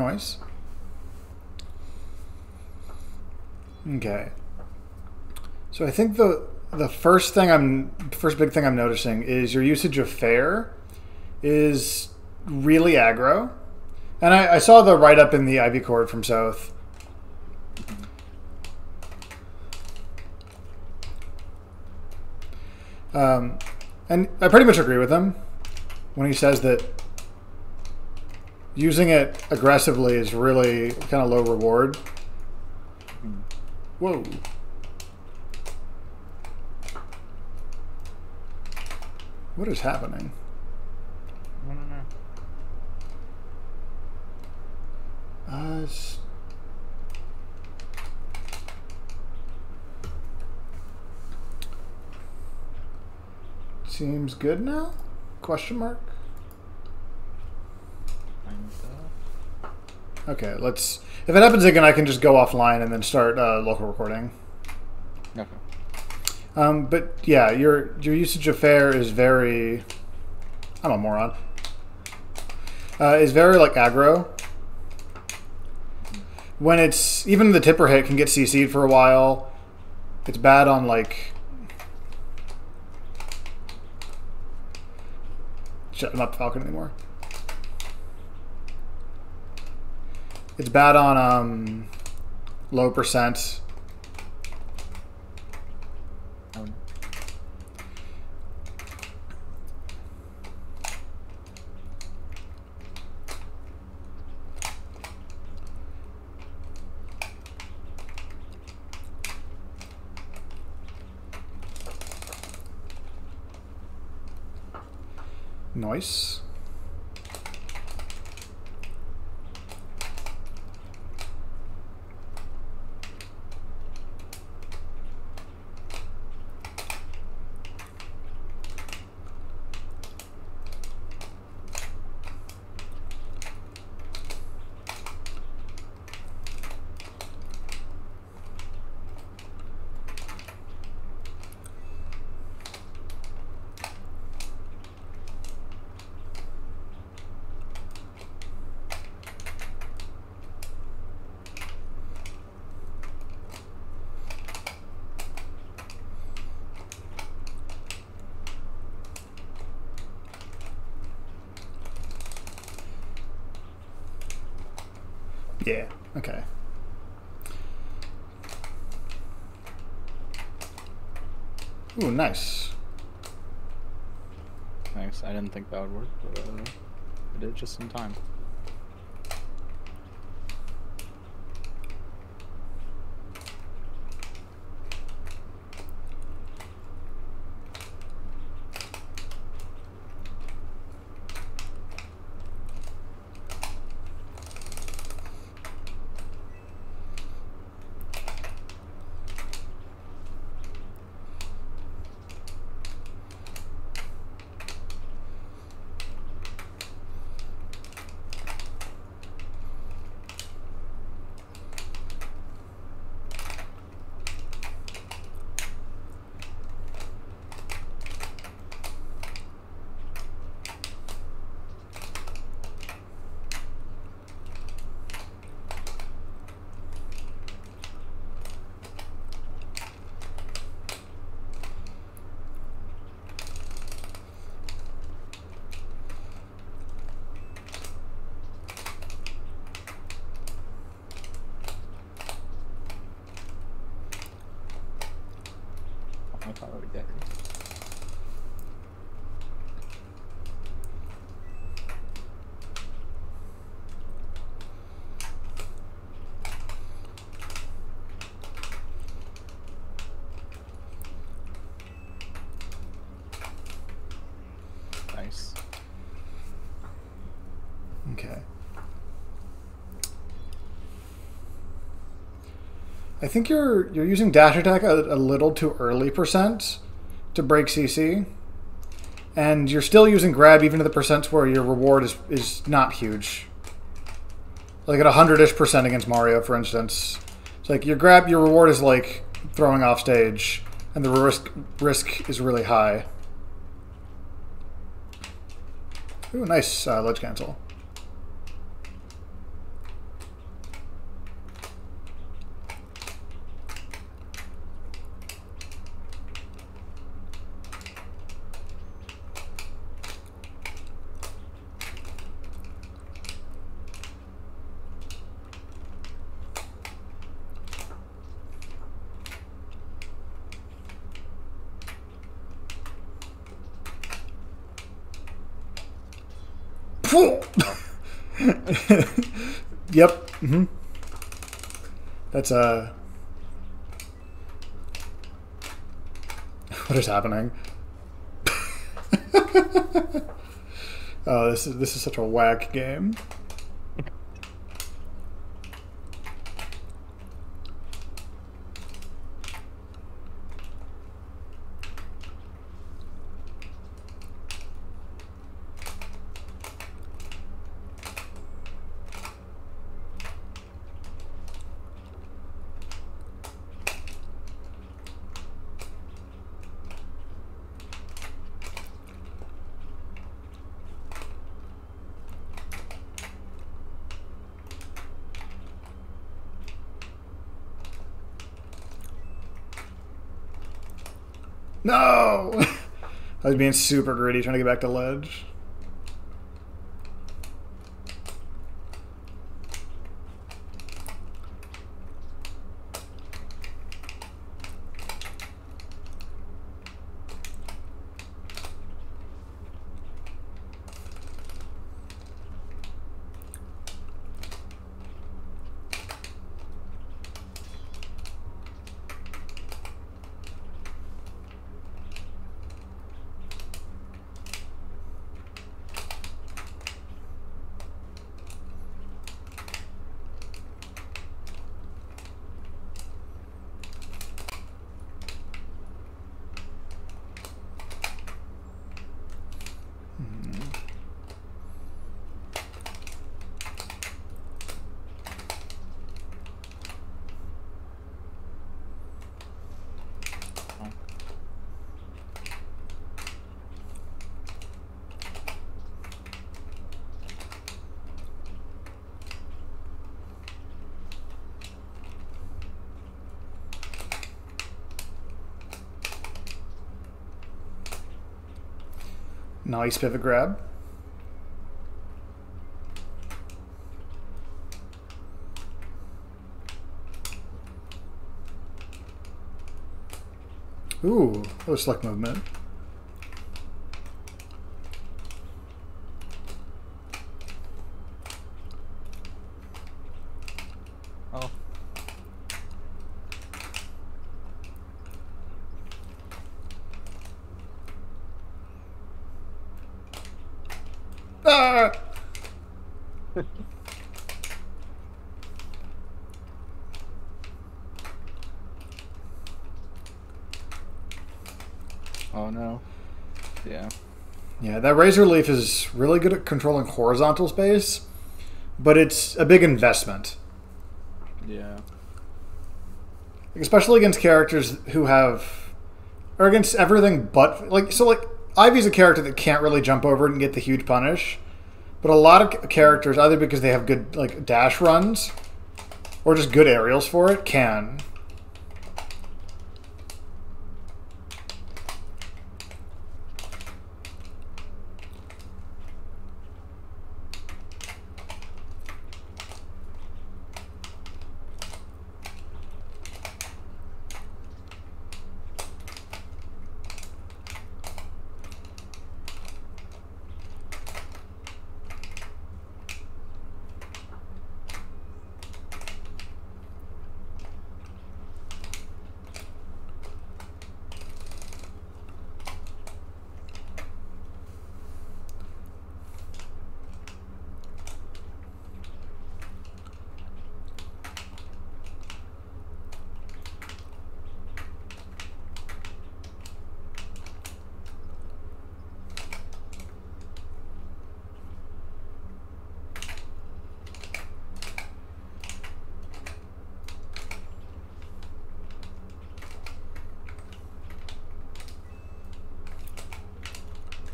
Nice. Okay. So I think the first big thing I'm noticing is your usage of fair is really aggro. And I saw the write-up in the Ivy Court from South. And I pretty much agree with him when he says that using it aggressively is really kind of low reward. Whoa. What is happening? I don't know. Seems good now? Question mark? Okay, let's... If it happens again, I can just go offline and then start local recording. Okay. But yeah, your usage of fair is very... I'm a moron. Is very, like, aggro. When it's... Even the tipper hit can get CC'd for a while. It's bad on, like... Shit, I'm not Falcon anymore. It's bad on low percent. Oh, no. Nice. Yeah, okay. Ooh, nice. Nice. I didn't think that would work, but it did just in time. I thought I would get her. Nice. Okay. I think you're using dash attack a little too early percent to break CC. And you're still using grab even to the percents where your reward is not huge. Like at 100-ish% against Mario, for instance. It's like your reward is like throwing off stage, and the risk is really high. Ooh, nice ledge cancel. Yep. That's what is happening? Oh, this is such a whack game. No! I was being super greedy trying to get back to ledge. Nice pivot grab. Ooh, that was slick movement. Oh. Ah! Oh no. Yeah. Yeah, that Razor Leaf is really good at controlling horizontal space, but it's a big investment. Yeah. Especially against characters who have, or against everything but, like Ivy's a character that can't really jump over it and get the huge punish, but a lot of characters, either because they have good like dash runs, or just good aerials for it, can.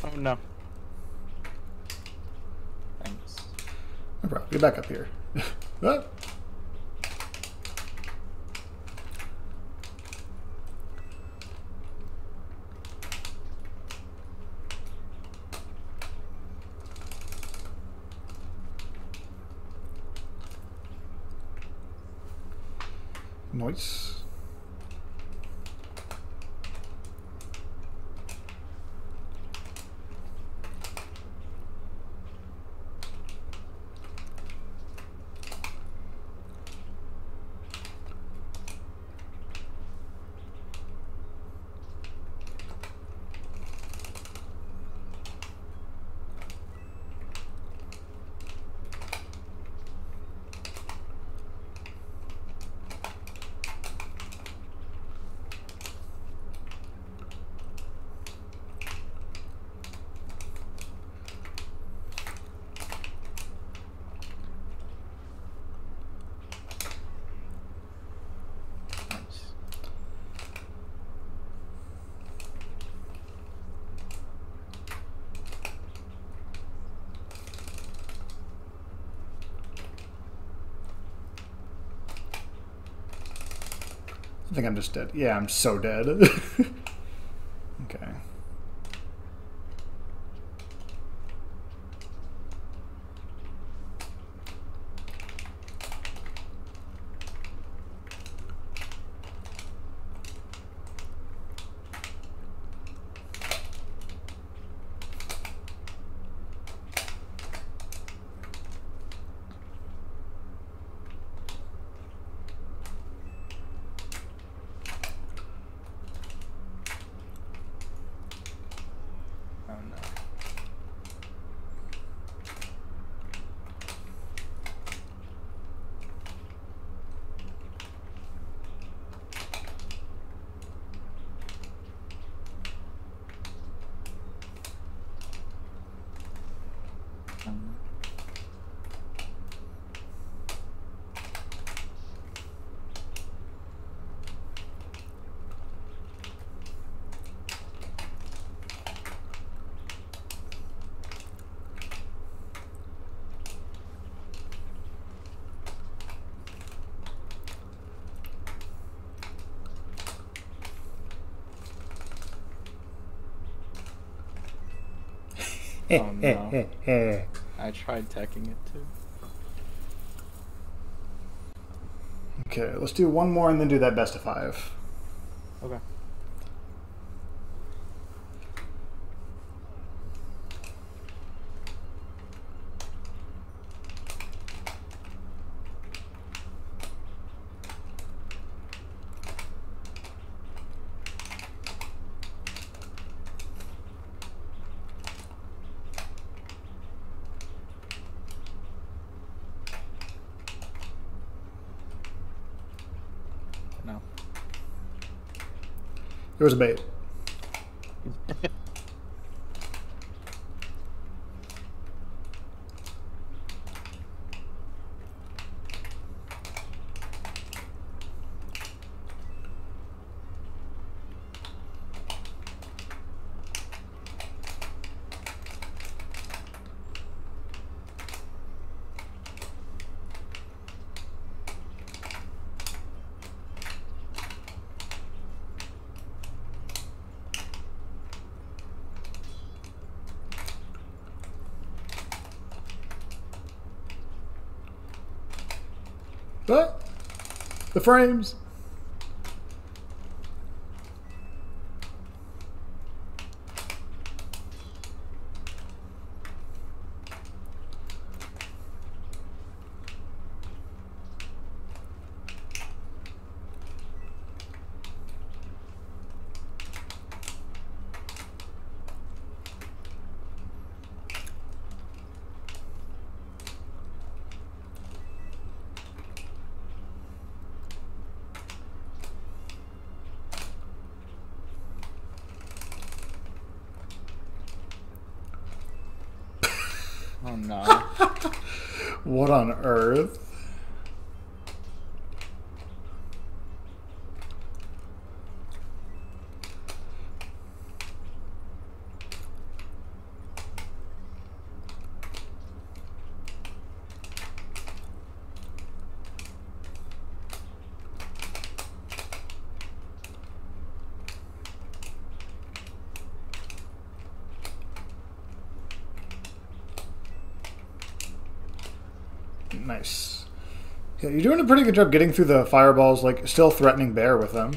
Oh no. Thanks. No problem. Get back up here. Ah. Nice. I think I'm just dead. Yeah, I'm so dead. Okay. Oh no. Um, oh no. I tried teching it too. Okay, let's do one more and then do that best of 5. Okay. No. There was a bait. What? The frames. Oh no. What on earth? Nice. Yeah, you're doing a pretty good job getting through the fireballs, like, still threatening bear with them.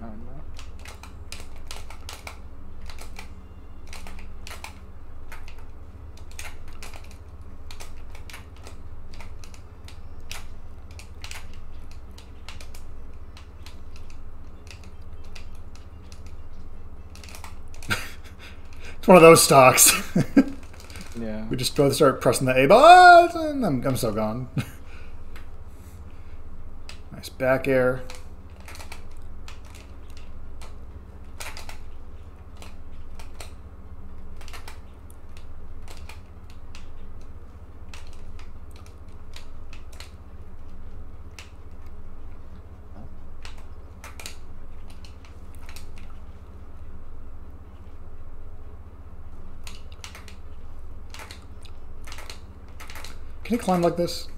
Oh no. It's one of those stocks. Yeah. We just both start pressing the A button, and I'm so gone. Nice back air. Can he climb like this?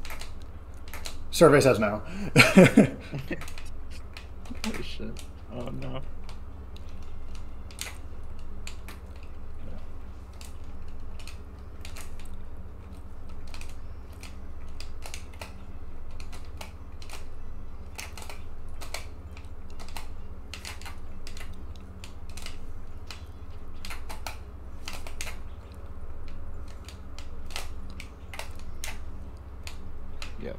Survey says no. Holy shit. Oh no. Yep.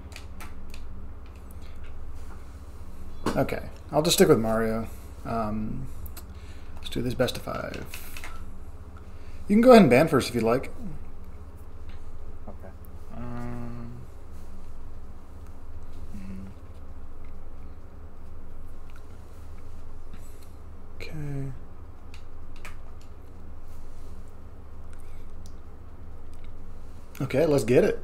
Okay, I'll just stick with Mario. Let's do this best of 5. You can go ahead and ban first if you'd like. Okay. Okay. Okay, let's get it.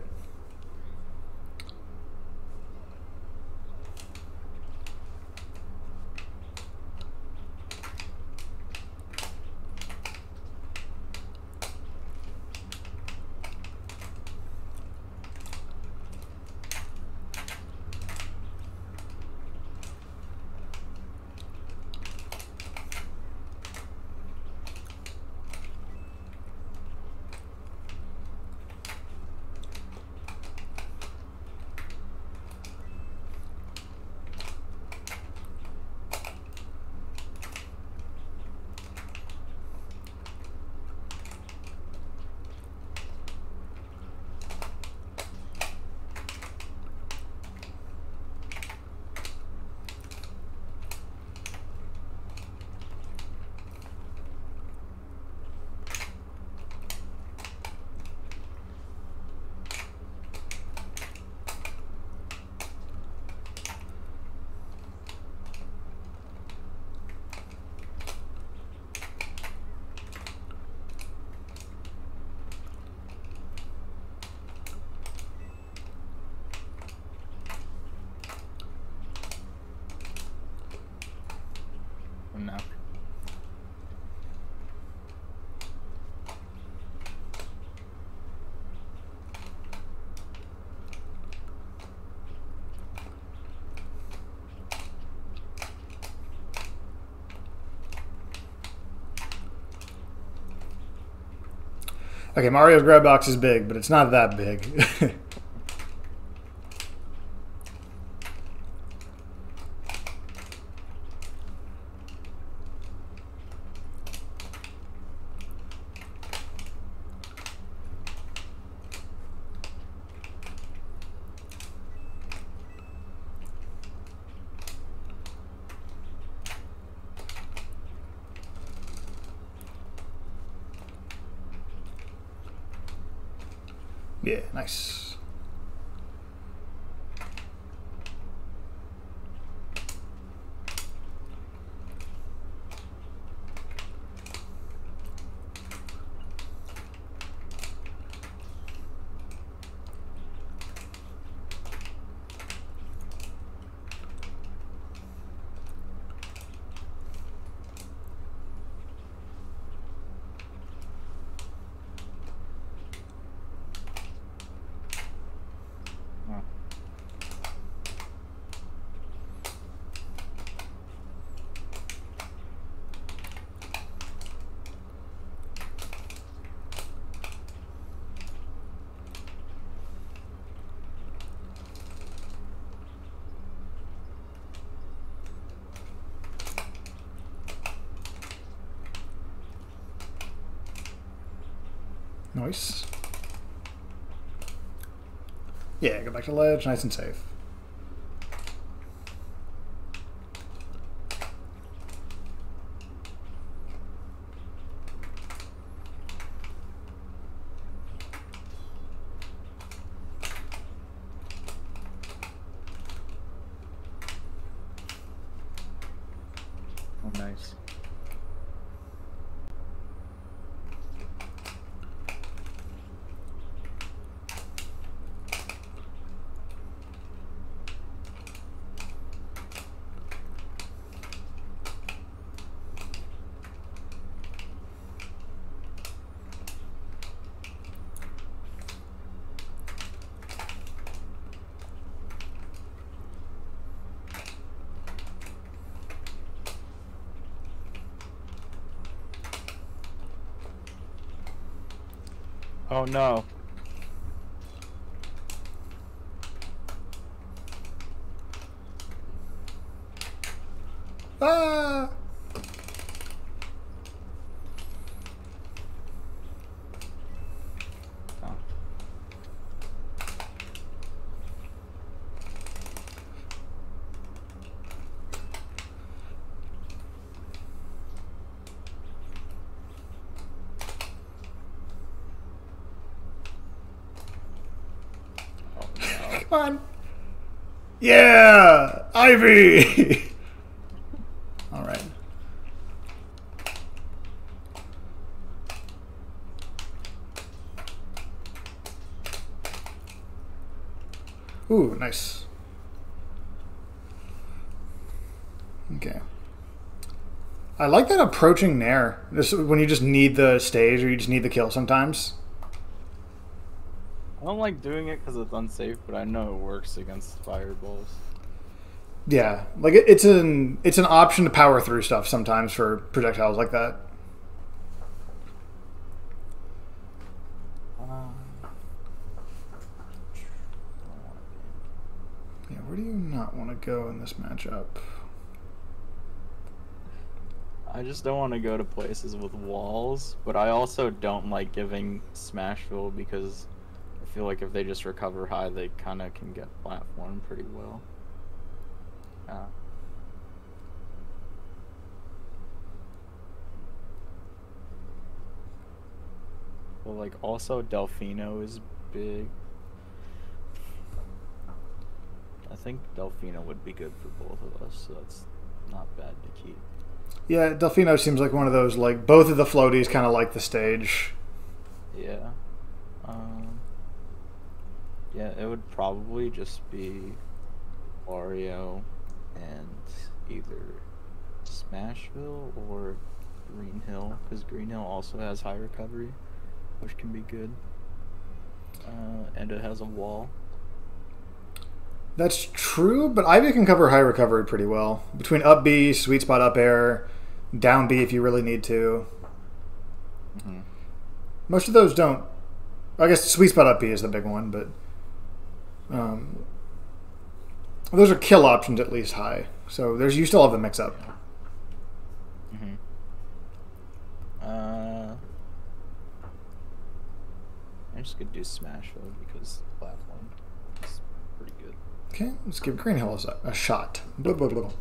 No. Okay, Mario's grab box is big, but it's not that big. Yeah, nice. Oh. Nice. Yeah, go back to ledge, nice and safe. Oh, nice. Oh no. Ah! Oh. Oh no. Come on. Yeah! Ivy! Alright. Ooh, nice. Okay. I like that approaching Nair. This when you just need the stage or you just need the kill sometimes. I don't like doing it because it's unsafe, but I know it works against fireballs. Yeah, like it's an option to power through stuff sometimes for projectiles like that. Yeah, where do you not want to go in this matchup? I just don't want to go to places with walls, but I also don't like giving Smashville because I feel like if they just recover high, they kind of can get platformed pretty well. Well, like also Delfino is big. I think Delfino would be good for both of us, so that's not bad to keep. Yeah, Delfino seems like one of those, like, both of the floaties kind of like the stage. Yeah. Yeah, it would probably just be Wario and either Smashville or Green Hill, because Green Hill also has high recovery, which can be good. And it has a wall. That's true, but Ivy can cover high recovery pretty well. Between up B, sweet spot up air, down B if you really need to. Mm-hmm. Most of those don't. I guess sweet spot up B is the big one, but those are kill options at least high. So you still have the mix up. Mm-hmm. I just could do Smashville because platform is pretty good. Okay, let's give Green Hill a shot. Blah, blah, blah.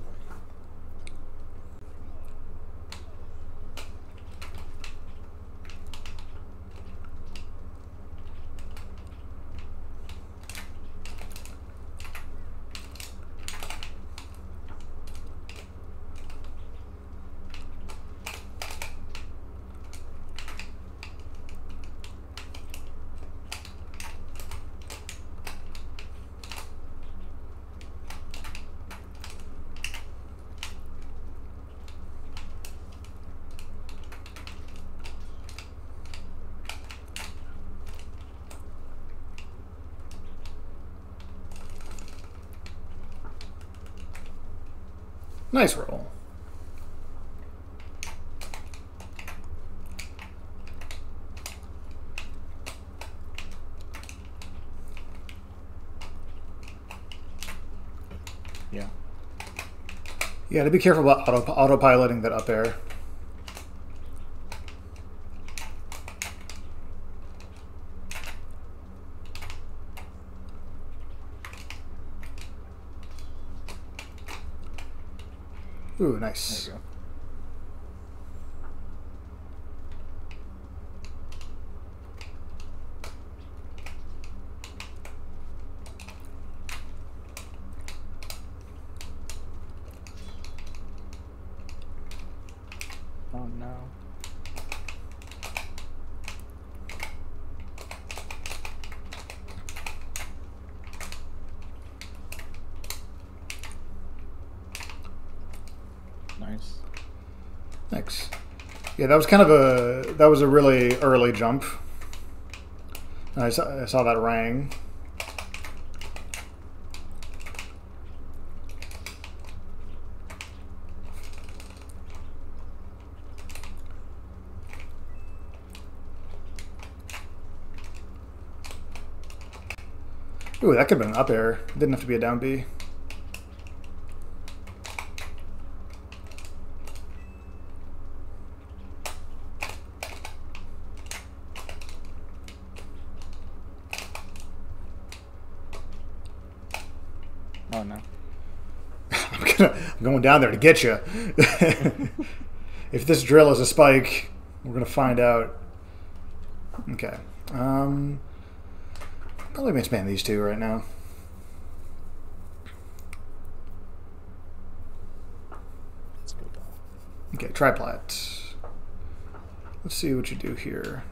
Nice roll. Yeah. Yeah, to be careful about autopiloting that up air. Ooh, nice. There you go. Oh no. Nice. Thanks. Yeah, that was kind of a really early jump. I saw that rang. Ooh, that could have been an up air. Didn't have to be a down B. Oh no. I'm going down there to get you. If this drill is a spike, we're gonna find out. Okay. Probably misban these two right now. Let's go down. Okay, triplat. Let's see what you do here.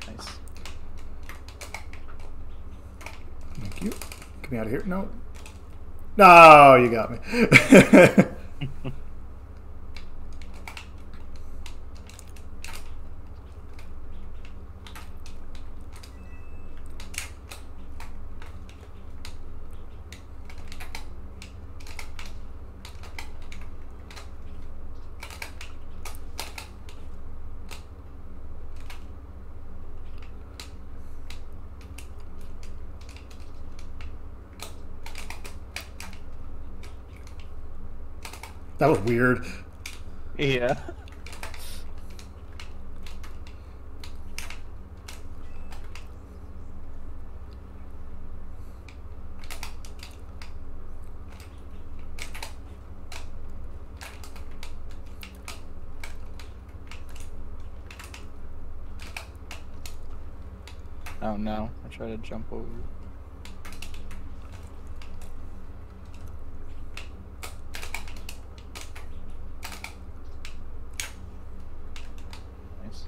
Nice. Thank you. Get me out of here. No. No, you got me. That was weird. Yeah. Oh no, I tried to jump over. Nice.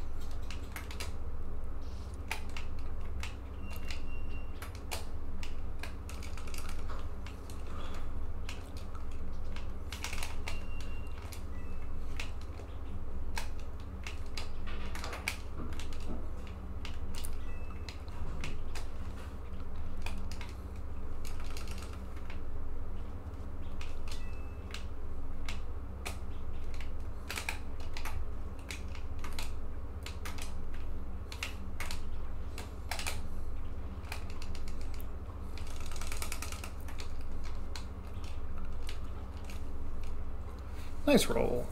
Nice roll.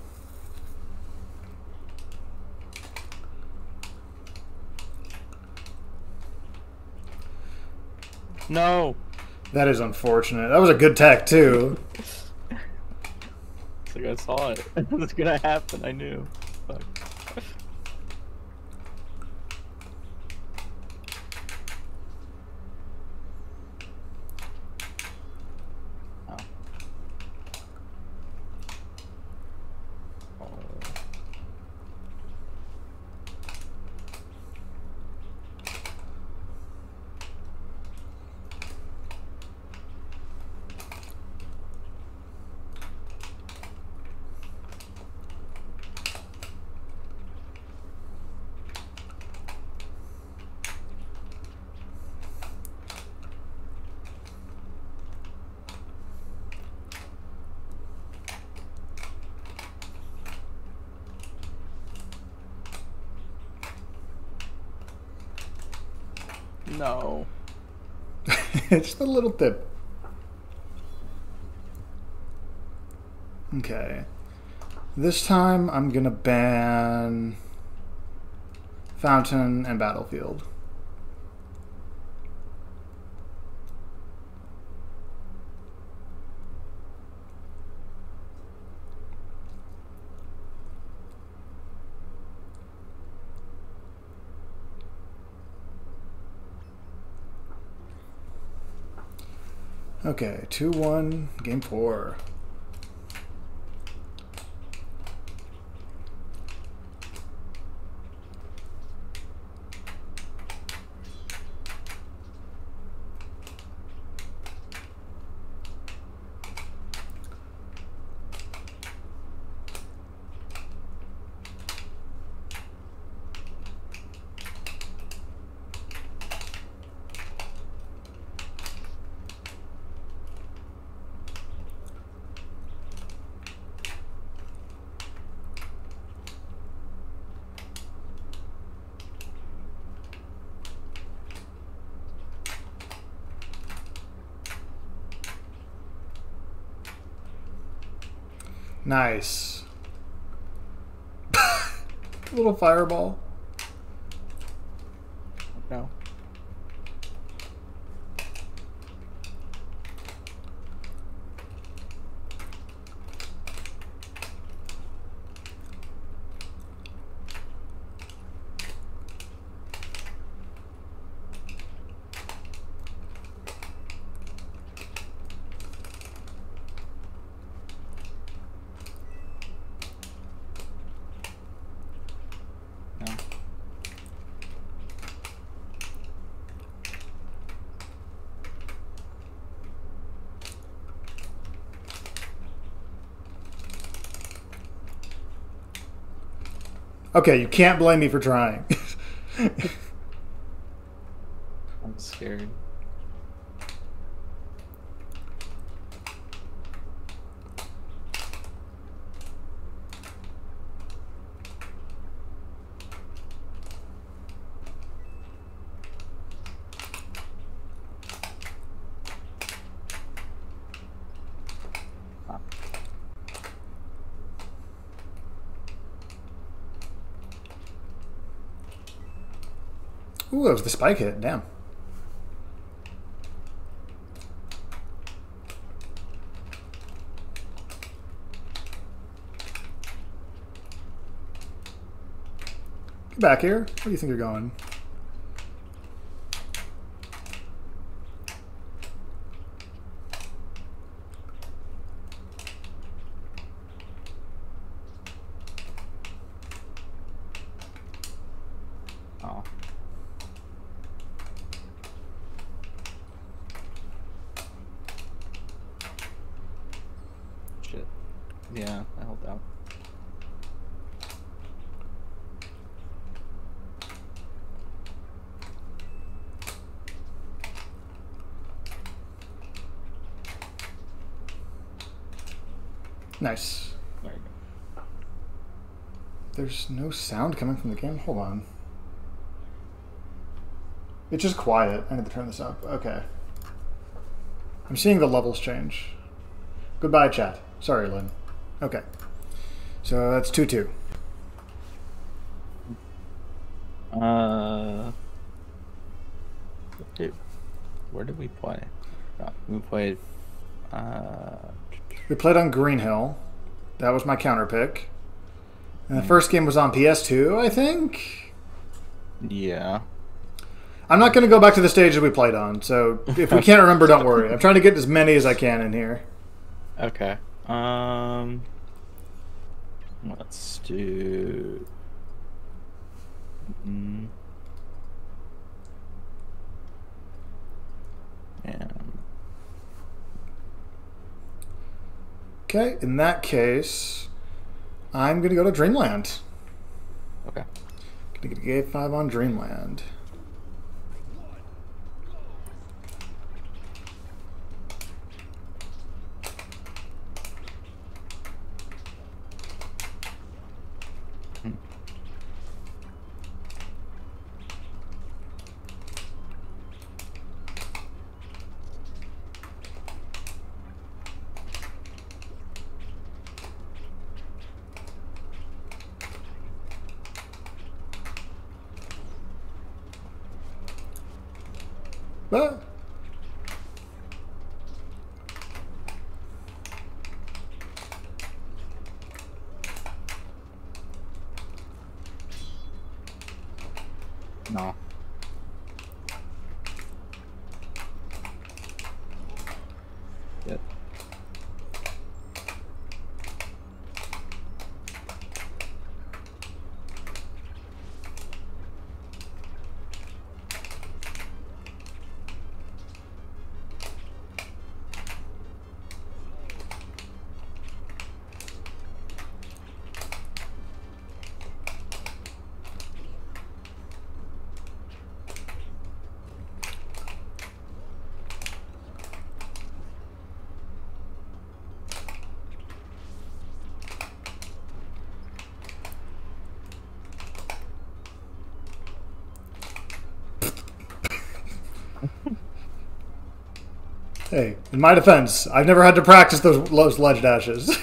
No! That is unfortunate. That was a good tech, too. It's like I saw it. It was gonna happen, I knew. Fuck. Oh. Oh. No. Just a little tip. Okay. This time I'm gonna ban Fountain and Battlefield. Okay, 2-1, game 4. Nice. Little fireball. No. Okay, you can't blame me for trying. I'm scared. Ooh, that was the spike hit. Damn. Get back here. Where do you think you're going? Oh. Shit. Yeah, I held out. Nice. There you go. There's no sound coming from the game. Hold on. It's just quiet. I need to turn this up. Okay. I'm seeing the levels change. Goodbye, chat. Sorry, Lynn. Okay. So that's 2-2. Dude, where did we play? We played. We played on Green Hill. That was my counter pick. And the first game was on PS2, I think? Yeah. I'm not going to go back to the stage that we played on, so if we can't remember, don't worry. I'm trying to get as many as I can in here. Okay. Let's do. And Okay, in that case, I'm going to go to Dreamland. okay. Going to get a G5 on Dreamland. But No. Yep. hey, in my defense, I've never had to practice those ledge dashes.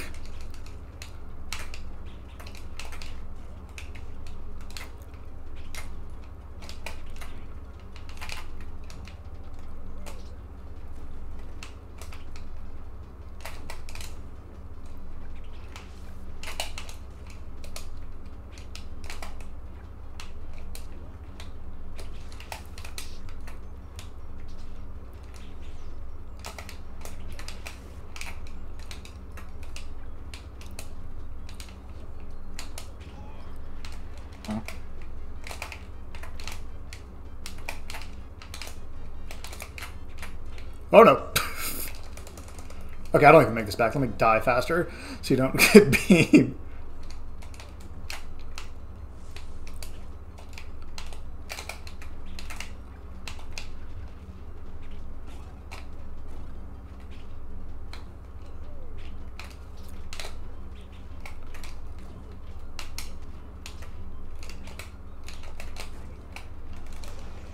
Huh. Oh no. Okay, I don't even make this back. Let me die faster so you don't get beam.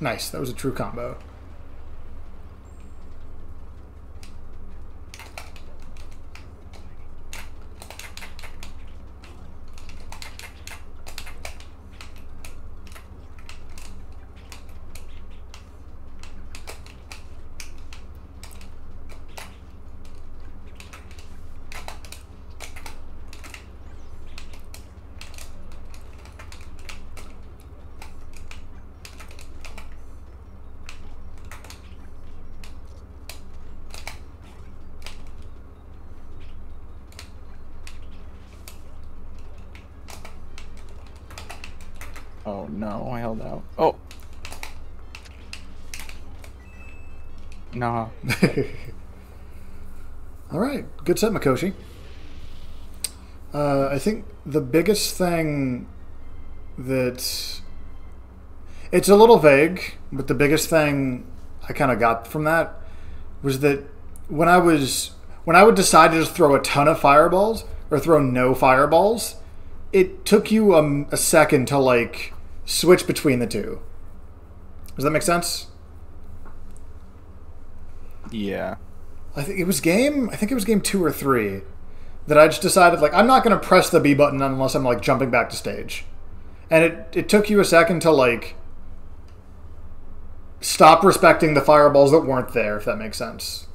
Nice, that was a true combo. Oh no, I held out. Oh! No. Alright, good set, Mikoshi. I think the biggest thing that... It's a little vague, but the biggest thing I kind of got from that was that when I would decide to just throw a ton of fireballs or throw no fireballs, it took you a second to like switch between the two. Does that make sense? Yeah. I think it was game 2 or 3 that I just decided like I'm not going to press the B button unless I'm like jumping back to stage. And it took you a second to like stop respecting the fireballs that weren't there, if that makes sense.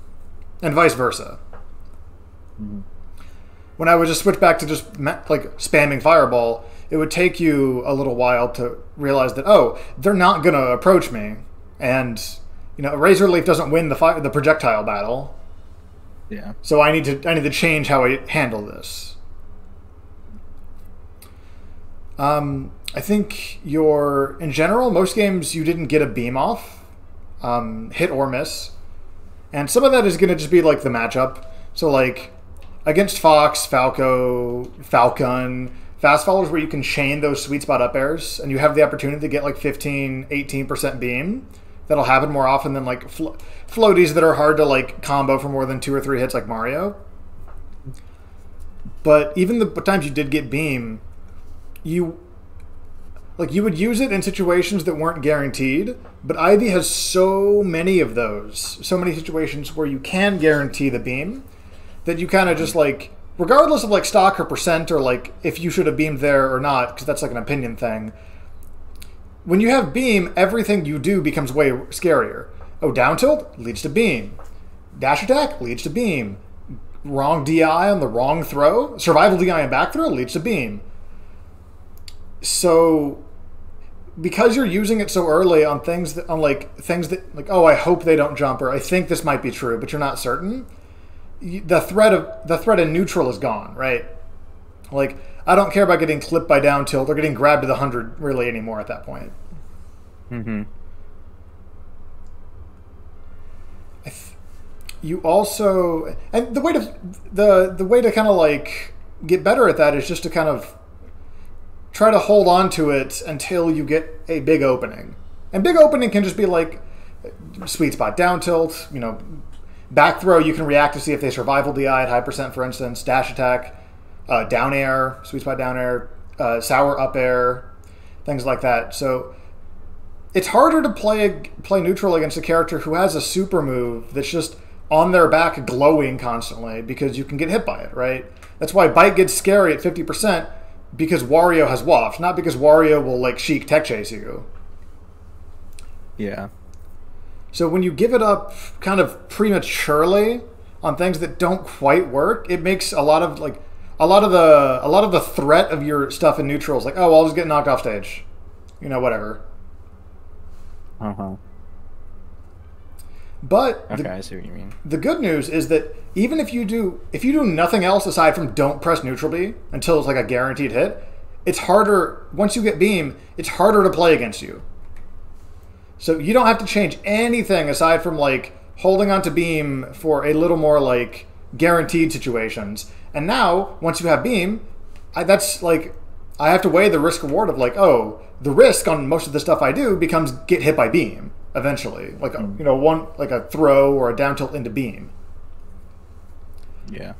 And vice versa. Mm-hmm. When I would just switch back to just like spamming fireball, it would take you a little while to realize that, oh, they're not going to approach me. And, you know, Razor Leaf doesn't win the projectile battle. Yeah. So I need to change how I handle this. I think in general, most games you didn't get a beam off, hit or miss. And some of that is going to just be like the matchup. So like against Fox, Falcon, fast followers where you can chain those sweet spot up airs and you have the opportunity to get like 15, 18% beam. That'll happen more often than like floaties that are hard to like combo for more than 2 or 3 hits like Mario. But even the times you did get beam, you would use it in situations that weren't guaranteed, but Ivy has so many of those, so many situations where you can guarantee the beam that you kind of just like, regardless of like stock or percent or like if you should have beamed there or not, because that's like an opinion thing. When you have beam, everything you do becomes way scarier. Oh, down tilt leads to beam. Dash attack leads to beam. Wrong DI on the wrong throw, survival DI and back throw leads to beam. So, because you're using it so early on things that oh, I hope they don't jump, or I think this might be true, but you're not certain. The threat of neutral is gone, right? Like, I don't care about getting clipped by down tilt or getting grabbed to the 100 really anymore at that point. Mm-hmm. You also, and the way to kind of like get better at that is just to kind of try to hold on to it until you get a big opening. And big opening can just be like sweet spot down tilt, you know, back throw. You can react to see if they survival DI at high percent, for instance. Dash attack, down air, sweet spot down air, sour up air, things like that. So it's harder to play neutral against a character who has a super move that's just on their back glowing constantly because you can get hit by it, right? That's why Bite gets scary at 50% because Wario has Waft, not because Wario will like Sheik tech chase you. Yeah. So when you give it up kind of prematurely on things that don't quite work, it makes a lot of the threat of your stuff in neutral is like, oh, I'll just get knocked off stage. You know, whatever. Uh-huh. But okay, I see what you mean. The good news is that even if you do nothing else aside from don't press neutral B until it's like a guaranteed hit, it's harder, once you get beam, it's harder to play against you. So you don't have to change anything aside from like holding onto beam for a little more like guaranteed situations. And now, once you have beam, that's like, I have to weigh the risk reward of like, oh, the risk on most of the stuff I do becomes get hit by beam eventually, like one like a throw or a down tilt into beam. Yeah.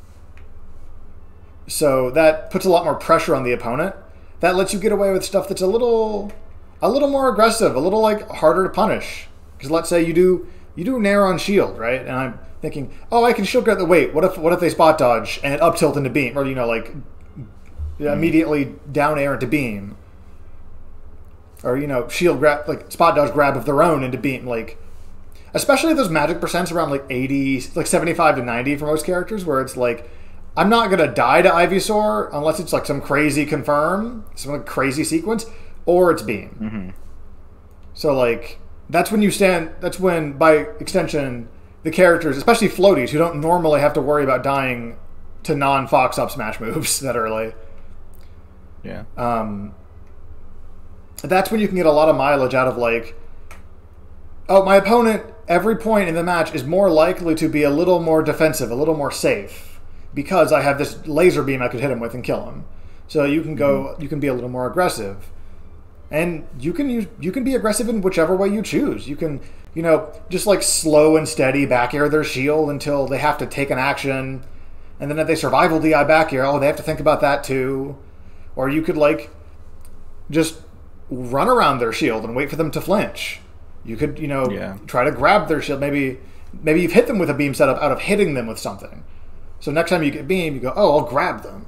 So that puts a lot more pressure on the opponent. That lets you get away with stuff that's a little more aggressive, a little like harder to punish. Because let's say you do nair on shield, right? And I'm thinking, oh, I can shield grab the wait. What if they spot dodge and up tilt into beam, or like immediately down air into beam, or shield grab, like spot dodge grab of their own into beam, like especially those magic percents around like 80, like 75 to 90 for most characters, where it's like I'm not gonna die to Ivysaur unless it's like some crazy confirm, some like crazy sequence, or it's beam. Mm-hmm. So like that's when by extension the characters, especially floaties, who don't normally have to worry about dying to non-Fox up smash moves that early. Yeah. That's when you can get a lot of mileage out of like, oh, my opponent every point in the match is more likely to be a little more defensive, a little more safe, because I have this laser beam I could hit him with and kill him. So you can go, you can be a little more aggressive, and you can be aggressive in whichever way you choose. You can, just like slow and steady back air their shield until they have to take an action, and then if they survival DI back air, they have to think about that too. Or you could like just run around their shield and wait for them to flinch. You could, try to grab their shield. Maybe you've hit them with a beam setup out of hitting them with something. So next time you get beam, you go, oh, I'll grab them.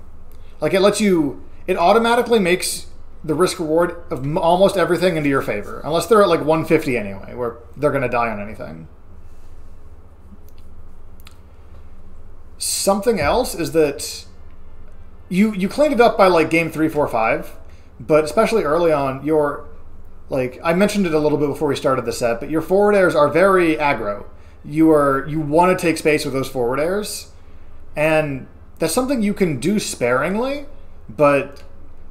Like it automatically makes the risk reward of almost everything into your favor, unless they're at like 150 anyway, where they're going to die on anything. Something else is that you cleaned it up by like game 3, 4, 5, but especially early on, like I mentioned it a little bit before we started the set, but your forward airs are very aggro. You want to take space with those forward airs, and that's something you can do sparingly, but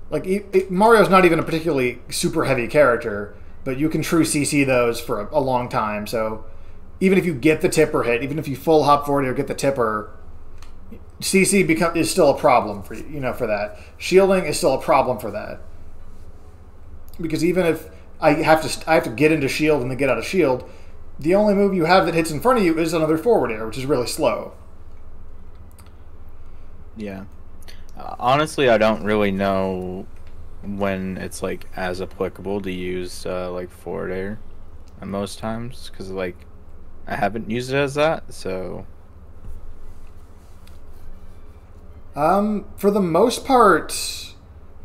like Mario's not even a particularly super heavy character, but you can true CC those for a long time. So even if you get the tipper hit, even if you full hop forward or get the tipper, CC is still a problem for you, for that. Shielding is still a problem for that, because even if I have to get into shield and then get out of shield, the only move you have that hits in front of you is another forward air, which is really slow. Yeah. Honestly, I don't really know when it's like as applicable to use like forward air at most times, because like I haven't used it as that, so. For the most part,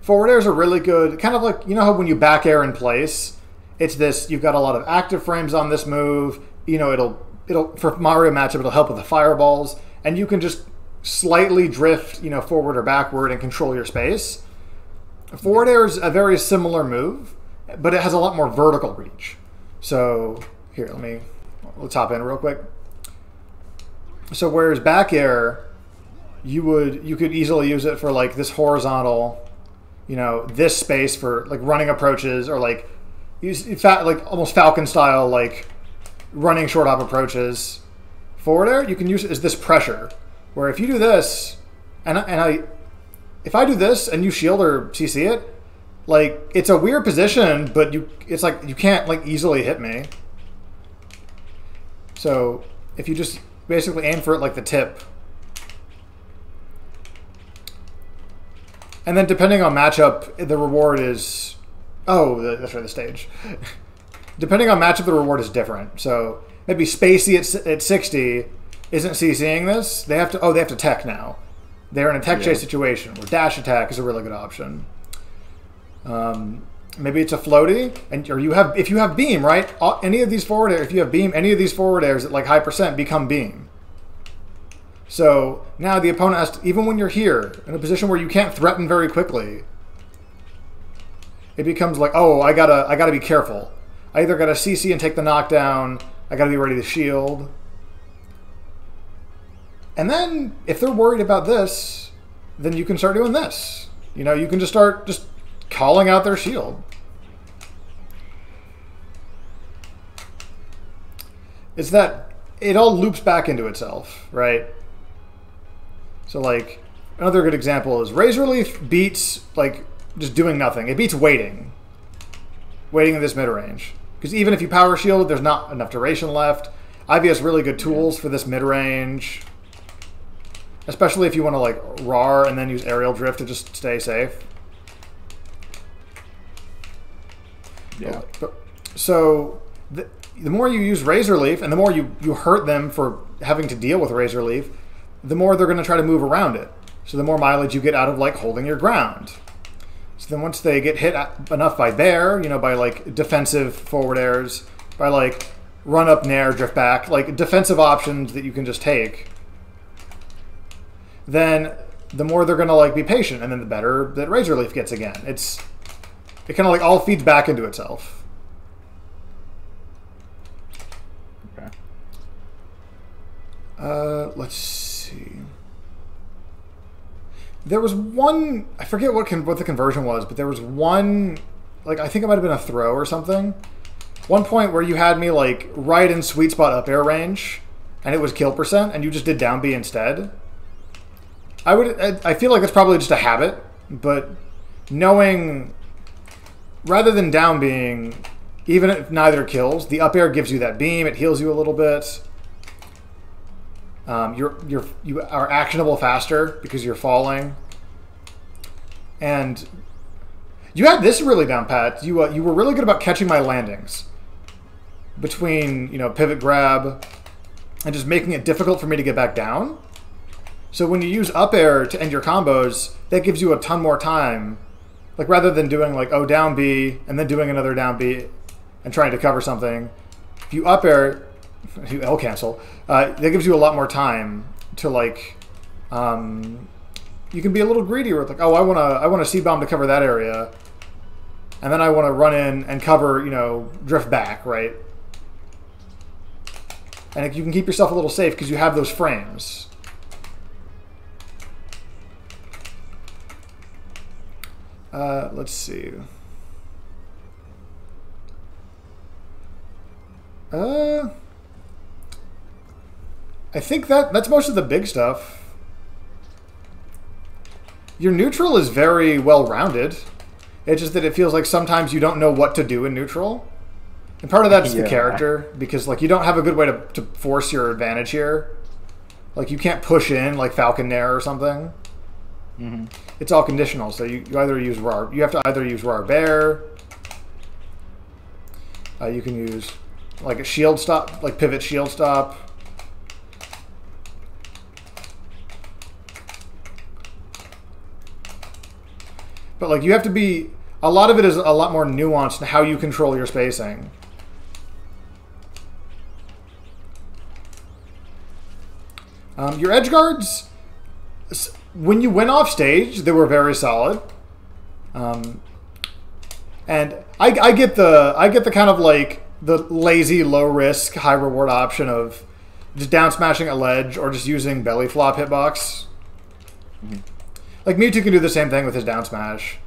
forward airs are really good. Kind of like, how when you back air in place, it's this, you've got a lot of active frames on this move. It'll for Mario matchup, it'll help with the fireballs, and you can just slightly drift, forward or backward and control your space. Forward air is a very similar move, but it has a lot more vertical reach. So here, let's hop in real quick. So whereas back air, you could easily use it for like this horizontal, this space for like running approaches, or like like almost Falcon style, like running short hop approaches. Forward air, you can use it as this pressure, where if you do this, if I do this and you shield or CC it, like it's a weird position, but it's like you can't like easily hit me. So if you just basically aim for it like the tip, and then depending on matchup, the reward is that's right, the stage. Depending on matchup, the reward is different. So maybe Spacey at 60 isn't CCing this. They have to tech now. They're in a tech chase situation where dash attack is a really good option. Maybe it's a floaty, if you have beam, right? Any of these forward airs, if you have beam, any of these forward airs at like high percent become beam. So now the opponent has to, even when you're here in a position where you can't threaten very quickly, it becomes like, oh, I gotta be careful. I either gotta CC and take the knockdown, I gotta be ready to shield. And then, if they're worried about this, then you can start doing this. You can just start calling out their shield. It's that it all loops back into itself, right? So, like, another good example is Razor Leaf beats, like, just doing nothing. It beats waiting. Waiting in this mid-range. Because even if you power shield, there's not enough duration left. Ivy has really good tools for this mid-range. Especially if you want to, like, RAR and then use Aerial Drift to just stay safe. Yeah. So, the more you use Razor Leaf, and the more you hurt them for having to deal with Razor Leaf, the more they're going to try to move around it. So the more mileage you get out of, like, holding your ground. So then once they get hit enough by Bear, you know, by, like, defensive forward airs, by, like, run up Nair, drift back, like, defensive options that you can just take, then the more they're going to, like, be patient, and then the better that Razor Leaf gets again. It kind of, like, all feeds back into itself. Okay. Let's see. There was one, I forget what the conversion was, but there was one, like, I think it might have been a throw or something. One point where you had me, like, right in sweet spot up air range, and it was kill percent, and you just did down B instead. I feel like it's probably just a habit, but knowing, rather than down being, even if neither kills, the up air gives you that beam, it heals you a little bit. You are actionable faster because you're falling, and you had this really down pat. You were really good about catching my landings between, you know, pivot grab and just making it difficult for me to get back down. So when you use up air to end your combos, that gives you a ton more time. Like, rather than doing, like, oh, down B and then doing another down B and trying to cover something, if you up air, you L cancel, that gives you a lot more time to, like, you can be a little greedy with, like, oh, I want to C-bomb to cover that area, and then I want to run in and cover, you know, drift back, right? And you can keep yourself a little safe because you have those frames. Let's see. I think that's most of the big stuff. Your neutral is very well-rounded. It's just that it feels like sometimes you don't know what to do in neutral. And part of that's the character, because, like, you don't have a good way to force your advantage here. Like, you can't push in, like, Falcon Nair or something. Mm-hmm. It's all conditional, so you either use RAR. You have to either use RAR Bear. You can use, like, a shield stop, like pivot shield stop. But, like, you have to be... A lot of it is a lot more nuanced in how you control your spacing. Your edge guards, when you went off stage, they were very solid. And I get the kind of, like, the lazy, low risk, high reward option of just down smashing a ledge or just using belly flop hitbox. Mm-hmm. Like, Mewtwo can do the same thing with his down smash,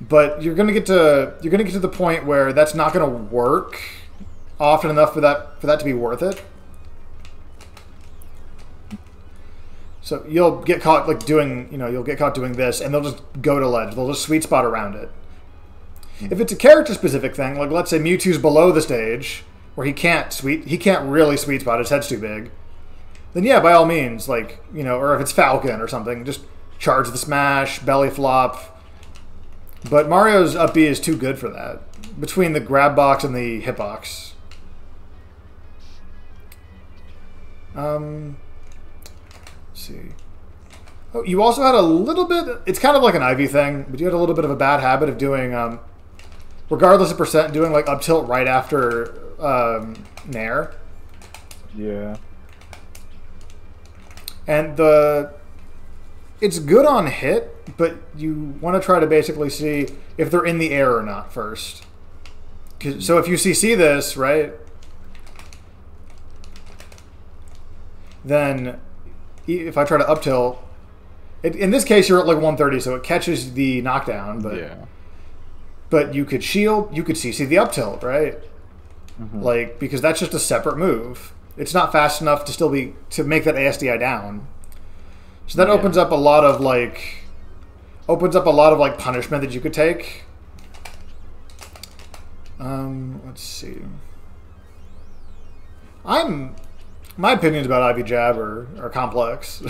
but you're gonna get to the point where that's not gonna work often enough for that to be worth it. So you'll get caught, like, doing, you know, you'll get caught doing this, and they'll just go to ledge. They'll just sweet spot around it. Mm-hmm. If it's a character specific thing, like, let's say Mewtwo's below the stage where he can't really sweet spot, his head's too big, then yeah, by all means, like, you know, or if it's Falcon or something, just charge the smash, belly flop. But Mario's up B is too good for that, between the grab box and the hitbox. Let's see. Oh, you also had a little bit, it's kind of like an Ivy thing, but you had a little bit of a bad habit of doing, regardless of percent, doing, like, up tilt right after Nair. Yeah. And it's good on hit, but you want to try to basically see if they're in the air or not first. So if you CC this, right, then if I try to up tilt, in this case you're at, like, 130, so it catches the knockdown, but yeah. but you could shield, you could CC the up tilt, right? Like, because that's just a separate move. It's not fast enough to still be to make that ASDI down. So that opens up a lot of like punishment that you could take. Let's see. My opinions about Ivy Jab are complex.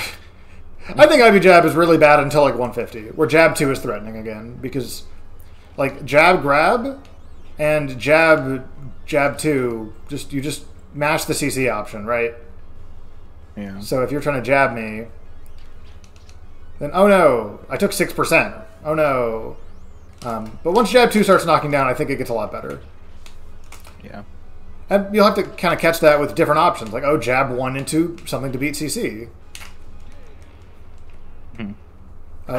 I think Ivy Jab is really bad until like 150, where Jab 2 is threatening again, because like Jab Grab and Jab 2, you just mash the CC option, right? Yeah. So if you're trying to jab me, then oh no, I took 6%. Oh no. But once Jab 2 starts knocking down, I think it gets a lot better. Yeah. And you'll have to kind of catch that with different options, like, oh, Jab 1 into something to beat CC.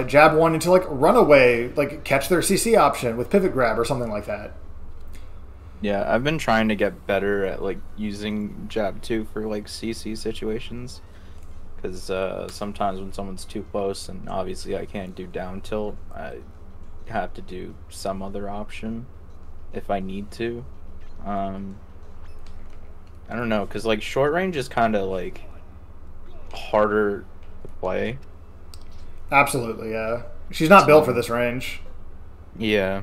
Jab 1 into, like, runaway, like, catch their CC option with pivot grab or something like that. Yeah, I've been trying to get better at, like, using Jab 2 for, like, CC situations. Because sometimes when someone's too close, and obviously I can't do down tilt, I have to do some other option if I need to. I don't know, because, like, short range is kind of, like, harder to play. Absolutely, yeah. She's not built for this range. Yeah.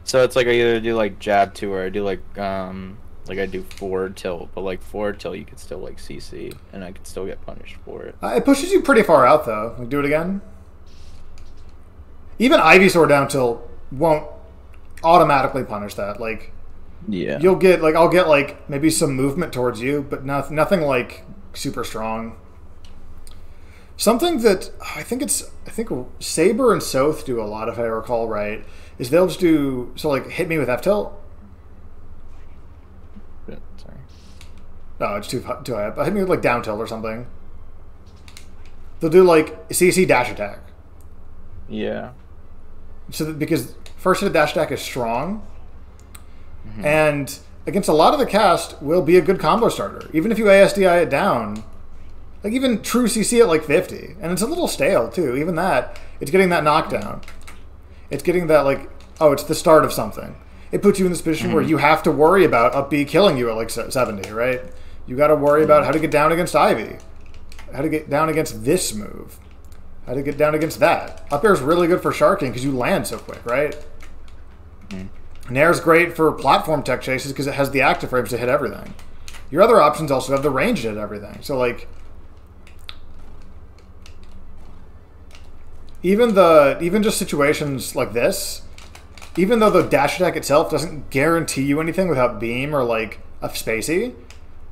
So it's like I either do like Jab 2 or I do like I do forward tilt, but like forward tilt you could still like CC and I could still get punished for it. It pushes you pretty far out though. Like, do it again. Even Ivysaur down tilt won't automatically punish that. Like, yeah, you'll get like I'll get like maybe some movement towards you, but nothing like super strong. Something that I think Saber and Soth do a lot, if I recall right, is they'll just do like hit me with F tilt. Sorry. No, it's too high up. Hit me with like down tilt or something. They'll do like CC dash attack. Yeah. So that, because first hit dash attack is strong, and against a lot of the cast will be a good combo starter, even if you ASDI it down. Like, even true CC at, like, 50. And it's a little stale, too. Even that, it's getting that knockdown. It's getting that, like, oh, it's the start of something. It puts you in this position where you have to worry about up B killing you at, like, 70, right? You got to worry about how to get down against Ivy. How to get down against this move. How to get down against that. Up air is really good for sharking because you land so quick, right? Nair's great for platform tech chases because it has the active frames to hit everything. Your other options also have the range to hit everything. So, like... Even just situations like this, even though the dash attack itself doesn't guarantee you anything without beam or like a spacey,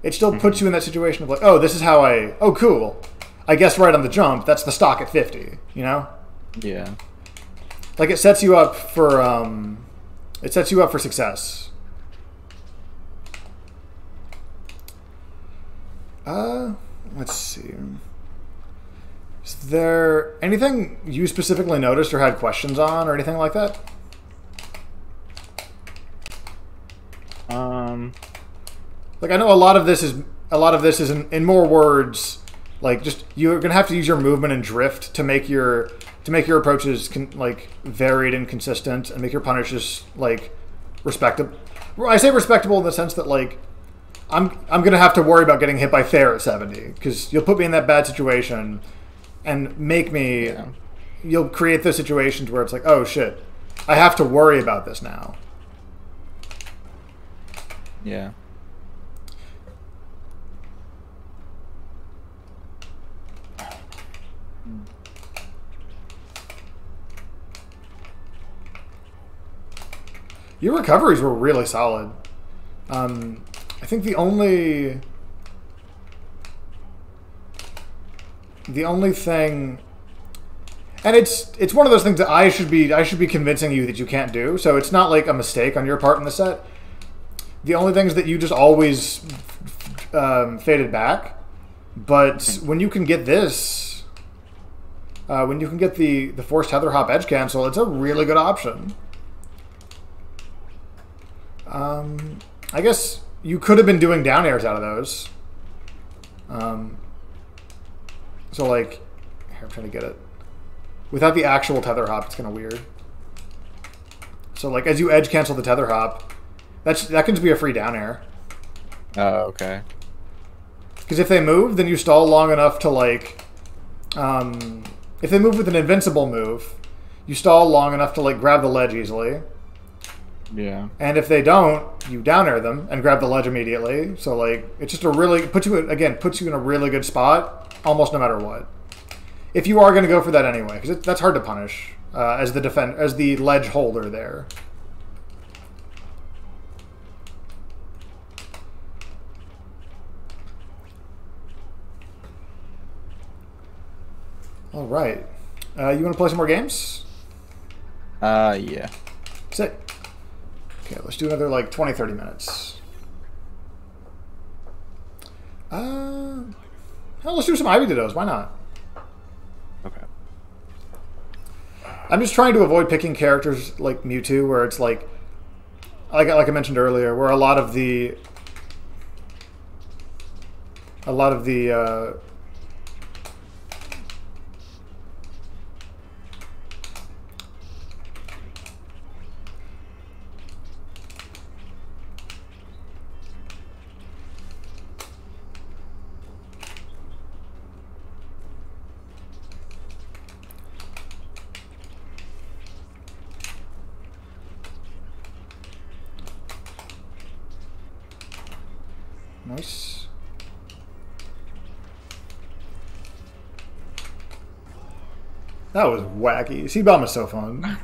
it still puts you in that situation of like, oh, this is how oh, cool. I guessed right on the jump. That's the stock at 50, you know? Yeah. Like, it sets you up for success. Let's see. Is there anything you specifically noticed or had questions on or anything like that? Like, I know a lot of this is in more words. Like, just you're gonna have to use your movement and drift to make your approaches like varied and consistent, and make your punishes like respectable. I say respectable in the sense that like I'm gonna have to worry about getting hit by fair at 70 because you'll put me in that bad situation. And make me... Yeah. You'll create those situations where it's like, oh, shit. I have to worry about this now. Yeah. Your recoveries were really solid. I think the only thing, and it's one of those things that I should be convincing you that you can't do. So it's not like a mistake on your part in the set. The only things that you just always faded back. But when you can get this, when you can get the forced tether hop edge cancel, it's a really good option. I guess you could have been doing down airs out of those. So, like, here, I'm trying to get it. Without the actual tether hop, it's kind of weird. So like as you edge cancel the tether hop, that can just be a free down air. Oh, okay. Because if they move, then you stall long enough to like, if they move with an invincible move, you stall long enough to like grab the ledge easily. Yeah. And if they don't, you down air them and grab the ledge immediately. So like it's just a really puts you in a really good spot almost no matter what. If you are going to go for that anyway, because that's hard to punish as the ledge holder there. All right, you want to play some more games? Yeah. Sick. Okay, let's do another like 20-30 minutes. Hell, let's do some Ivy Dittos. Why not? Okay. I'm just trying to avoid picking characters like Mewtwo, where it's like I mentioned earlier, where a lot of the nice. That was wacky. C-Bomb is so fun.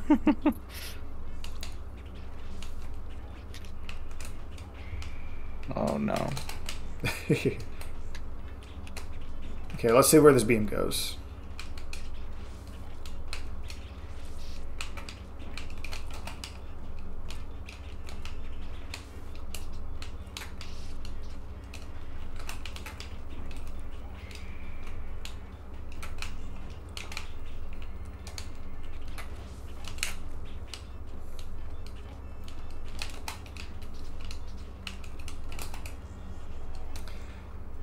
Oh no. Okay, let's see where this beam goes.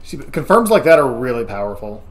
See, confirms like that are really powerful.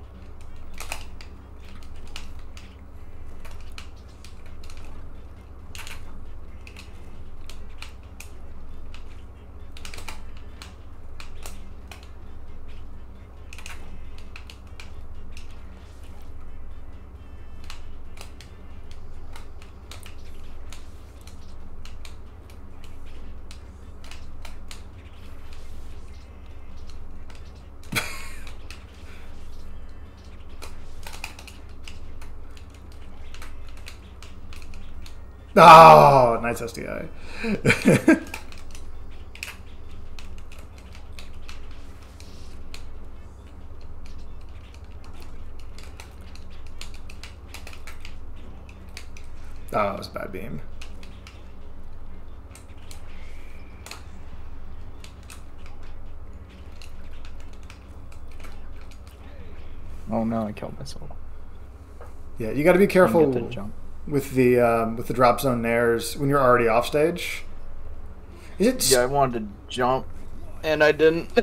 Oh, nice SDI. Oh, that was a bad beam. Oh no, I killed myself. Yeah, you got to be careful Didn't get to jump. with the drop zone nairs when you're already off stage. Is it? Yeah, I wanted to jump, and I didn't.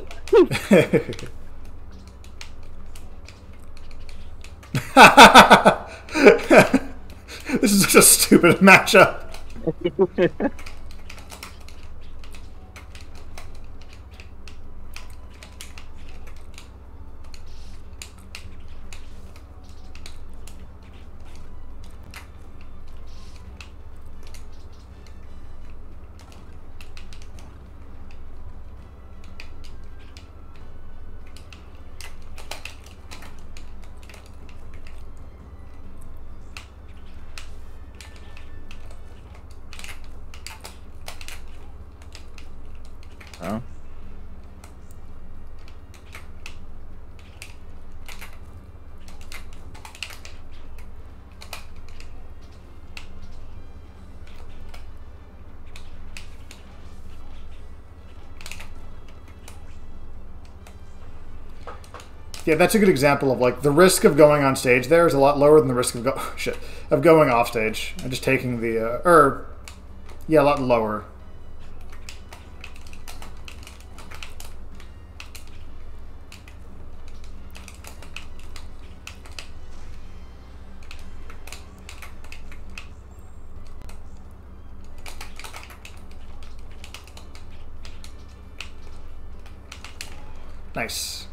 This is such a stupid matchup. Oh. Yeah, that's a good example of like the risk of going on stage there is a lot lower than the risk of of going off stage and just taking the yeah, a lot lower. Nice.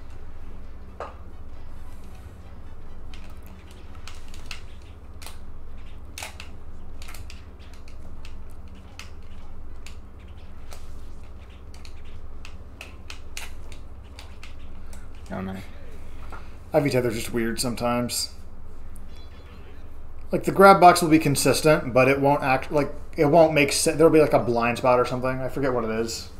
Oh no. Ivy Tether's just weird sometimes. Like the grab box will be consistent, but it won't act like it won't make sense. There'll be like a blind spot or something. I forget what it is.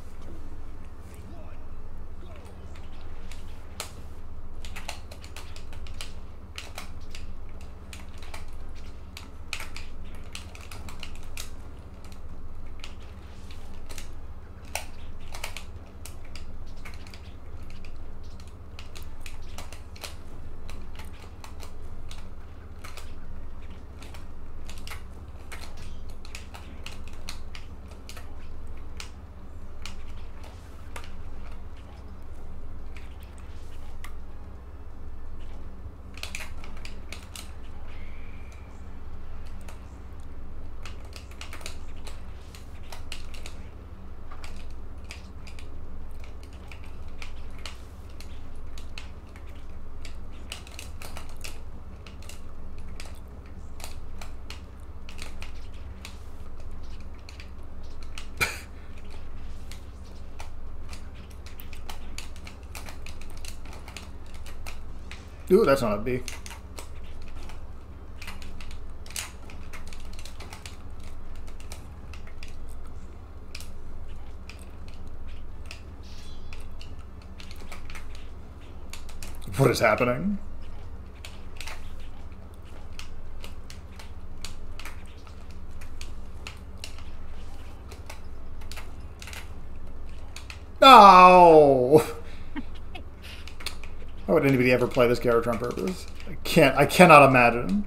Ooh, that's not a B. What is happening? No! Why would anybody ever play this character on purpose? I cannot imagine.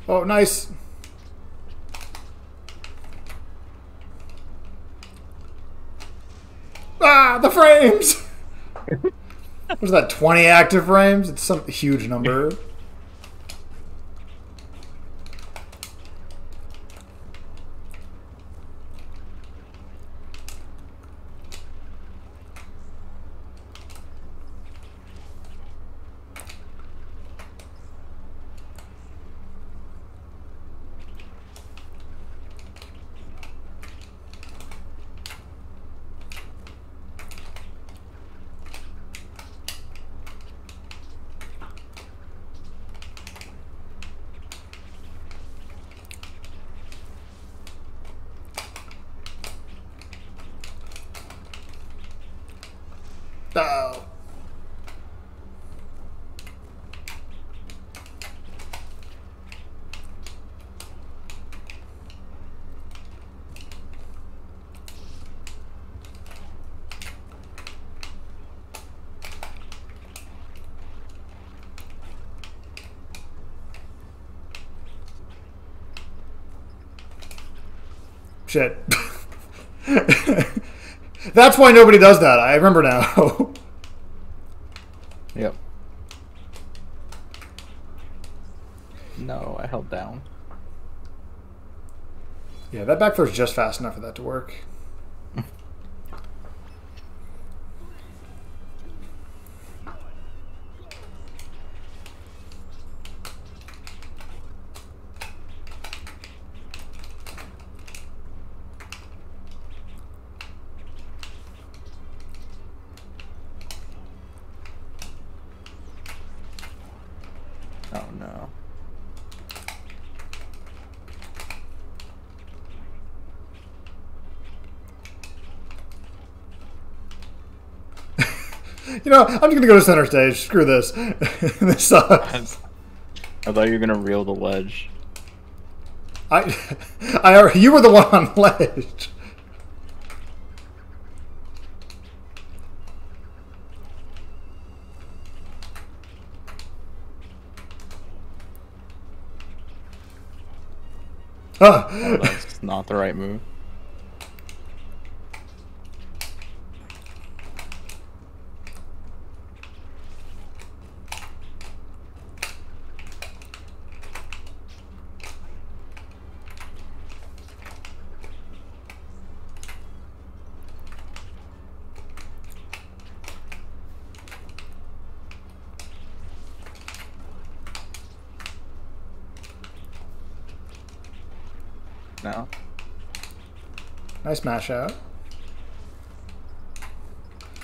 Oh, nice. Ah, the frames! What's that, 20 active frames? It's some huge number. Oh. Shit. That's why nobody does that. I remember now. Yep. No, I held down. Yeah, that back throw's just fast enough for that to work. Oh no. You know, I'm just gonna go to center stage. Screw this. This sucks. I thought you were gonna reel the ledge. You were the one on ledge. Oh, that's not the right move. No. Nice mash out.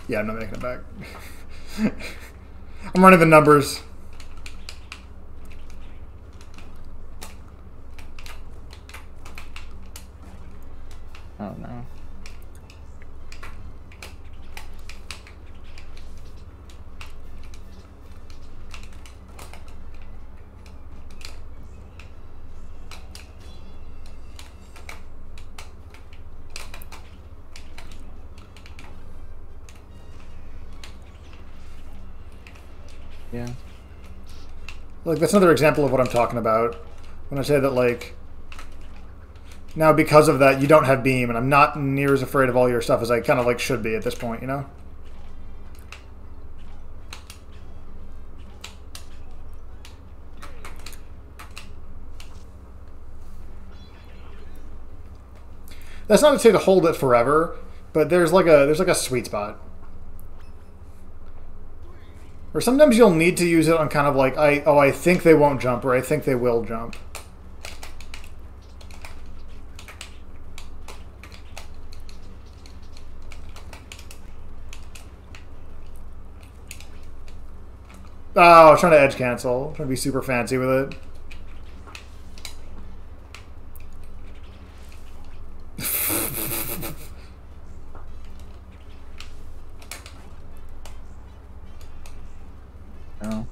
Yeah, I'm not making it back. I'm running the numbers. Oh no. Yeah. Like, that's another example of what I'm talking about when I say that, like, now because of that, you don't have beam, and I'm not near as afraid of all your stuff as I kind of, like, should be at this point, you know? That's not to say to hold it forever, but there's like a sweet spot. Or sometimes you'll need to use it on kind of like, I think they won't jump, or I think they will jump. Oh, I was trying to edge cancel. Trying to be super fancy with it. No.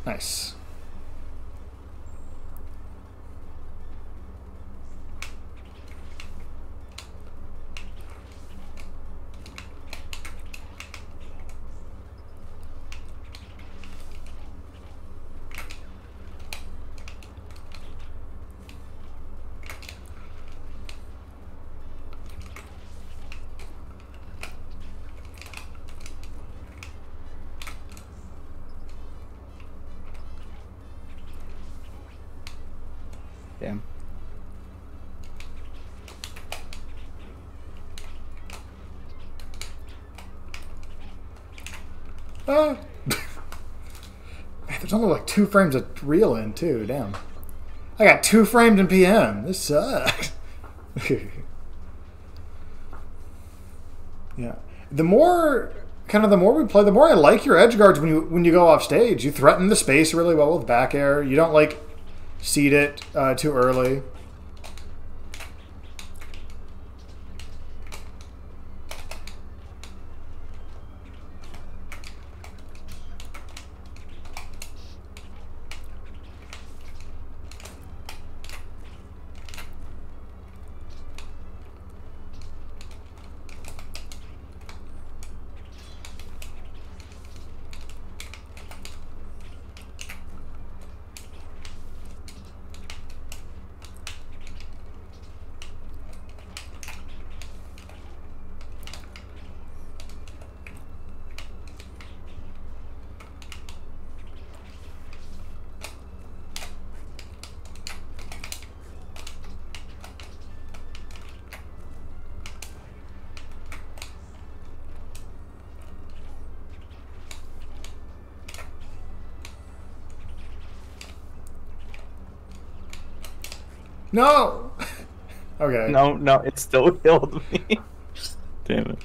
Nice. Damn. Man, there's only like 2 frames of reel in too. Damn. I got 2 framed in PM. This sucks. Yeah. The more we play, the more I like your edge guards when you go off stage. You threaten the space really well with back air. You don't like seed it too early. No! Okay. No, no, it still killed me. Damn it.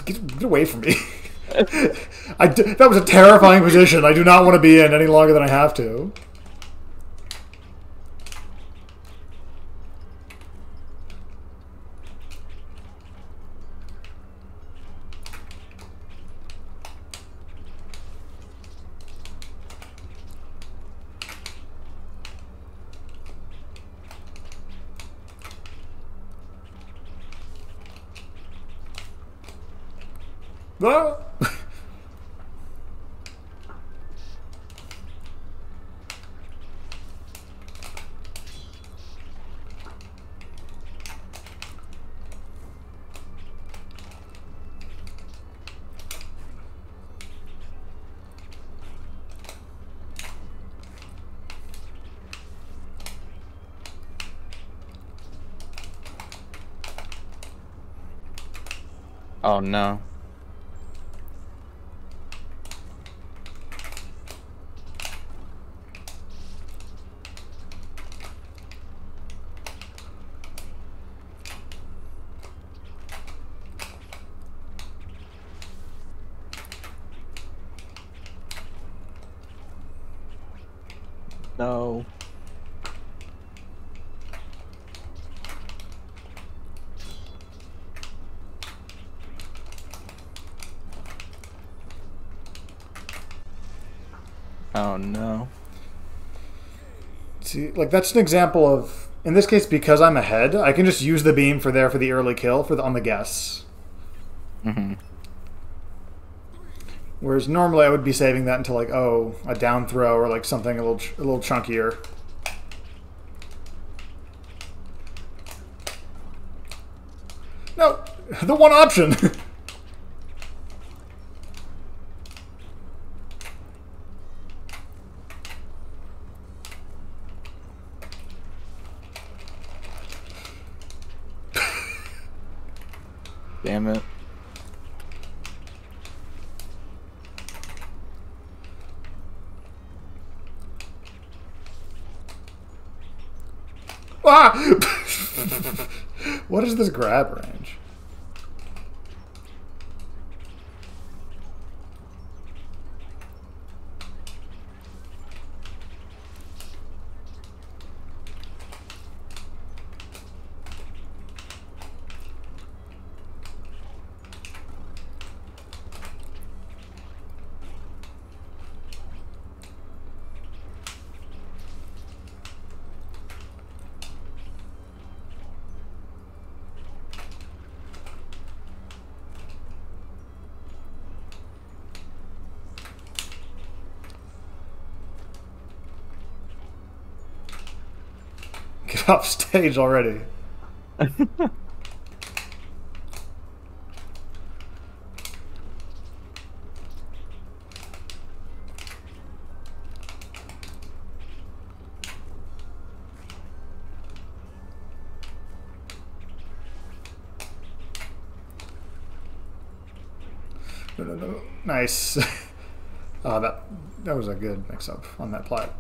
Get away from me. That was a terrifying position. I do not want to be in any longer than I have to. Ah! Oh no. No. Oh no. See, like that's an example of, in this case, because I'm ahead, I can just use the beam for the early kill on the guess. Mm-hmm. Whereas normally I would be saving that until like, oh, a down throw or like something a little chunkier. No, the one option. Damn it. Ah! What is this grab range? Get off stage already. No. Nice. Oh, that was a good mix-up on that plat.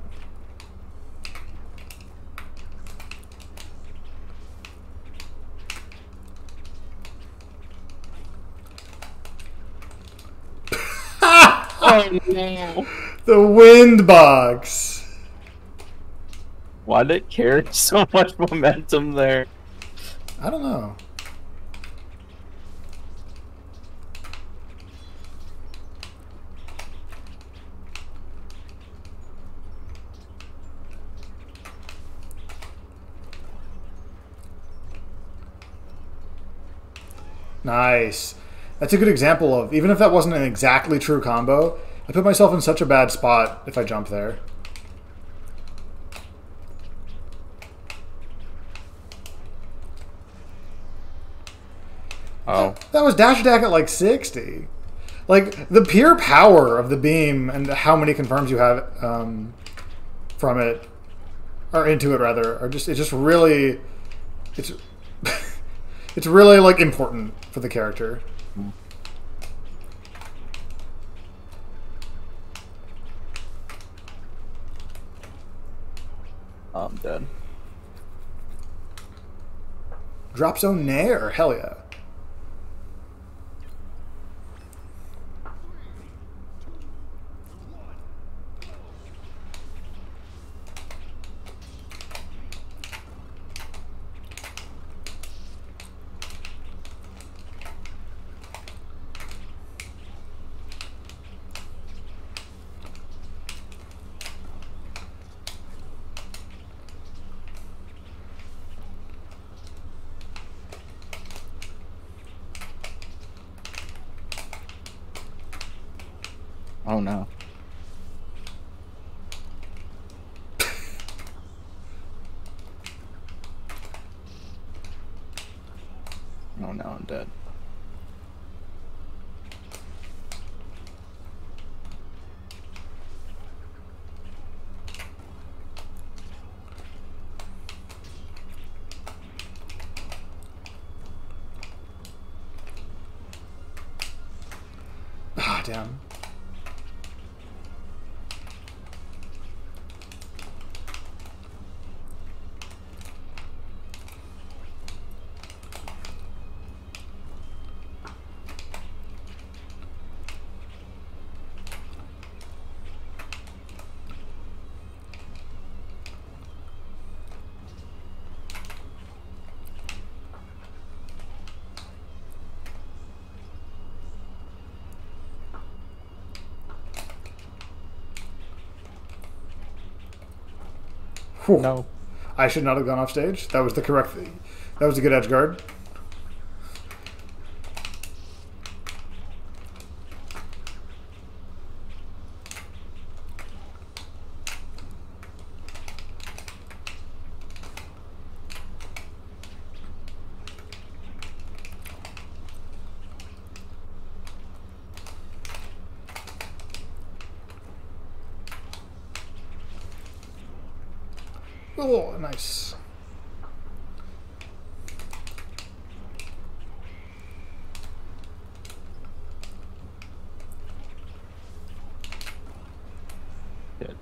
Oh no. The wind box. Why did it carry so much momentum there? I don't know. Nice. That's a good example of, even if that wasn't an exactly true combo, I put myself in such a bad spot if I jump there. Oh. That was dash attack at like 60. Like, the pure power of the beam and how many confirms you have from it, or into it rather, are just, it's just really, it's, it's really like important for the character. Oh, I'm dead. Drop zone Nair. Hell yeah. Oh no. Oh no, I'm dead. Ah, damn. Whew. No. I should not have gone off stage. That was the correct thing. That was a good edge guard. Oh, nice. Dead.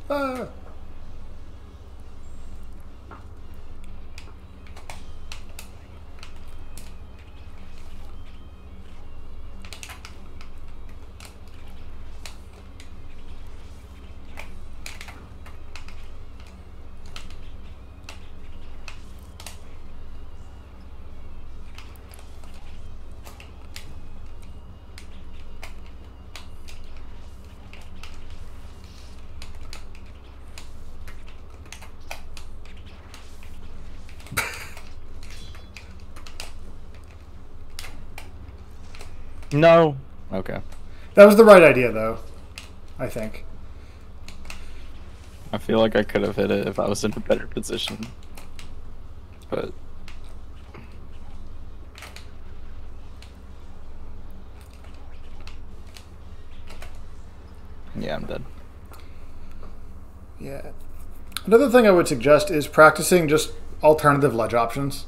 Ah. No. Okay. That was the right idea, though. I think. I feel like I could have hit it if I was in a better position. But yeah, I'm dead. Yeah. Another thing I would suggest is practicing just alternative ledge options.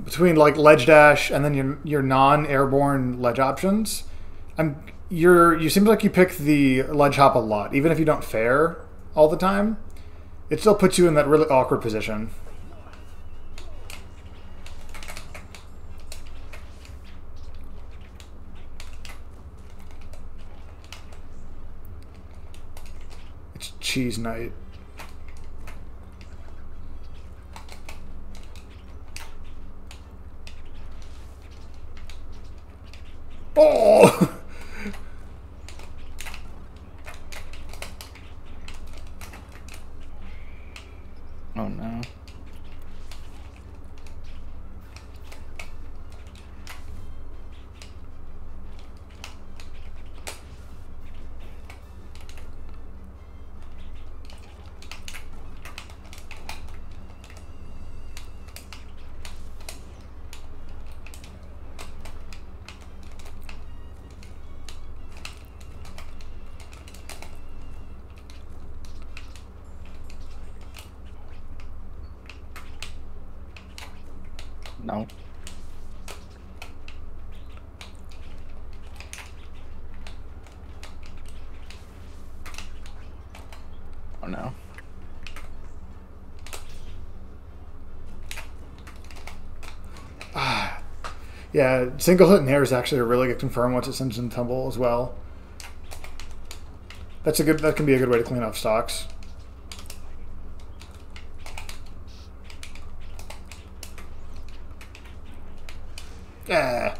Between like ledge dash and then your non-airborne ledge options, you seem like you pick the ledge hop a lot, even if you don't fair all the time. It still puts you in that really awkward position. It's cheese night. Oh! Oh no. No. Oh no. Yeah, single hit nair is actually a really good confirm once it sends in tumble as well. That can be a good way to clean off stocks. Yeah.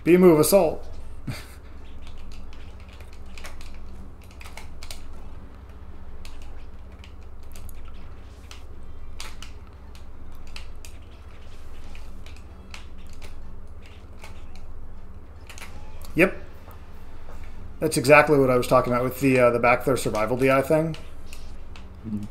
B move assault. Yep. That's exactly what I was talking about with the back throw survival DI thing. Mm-hmm.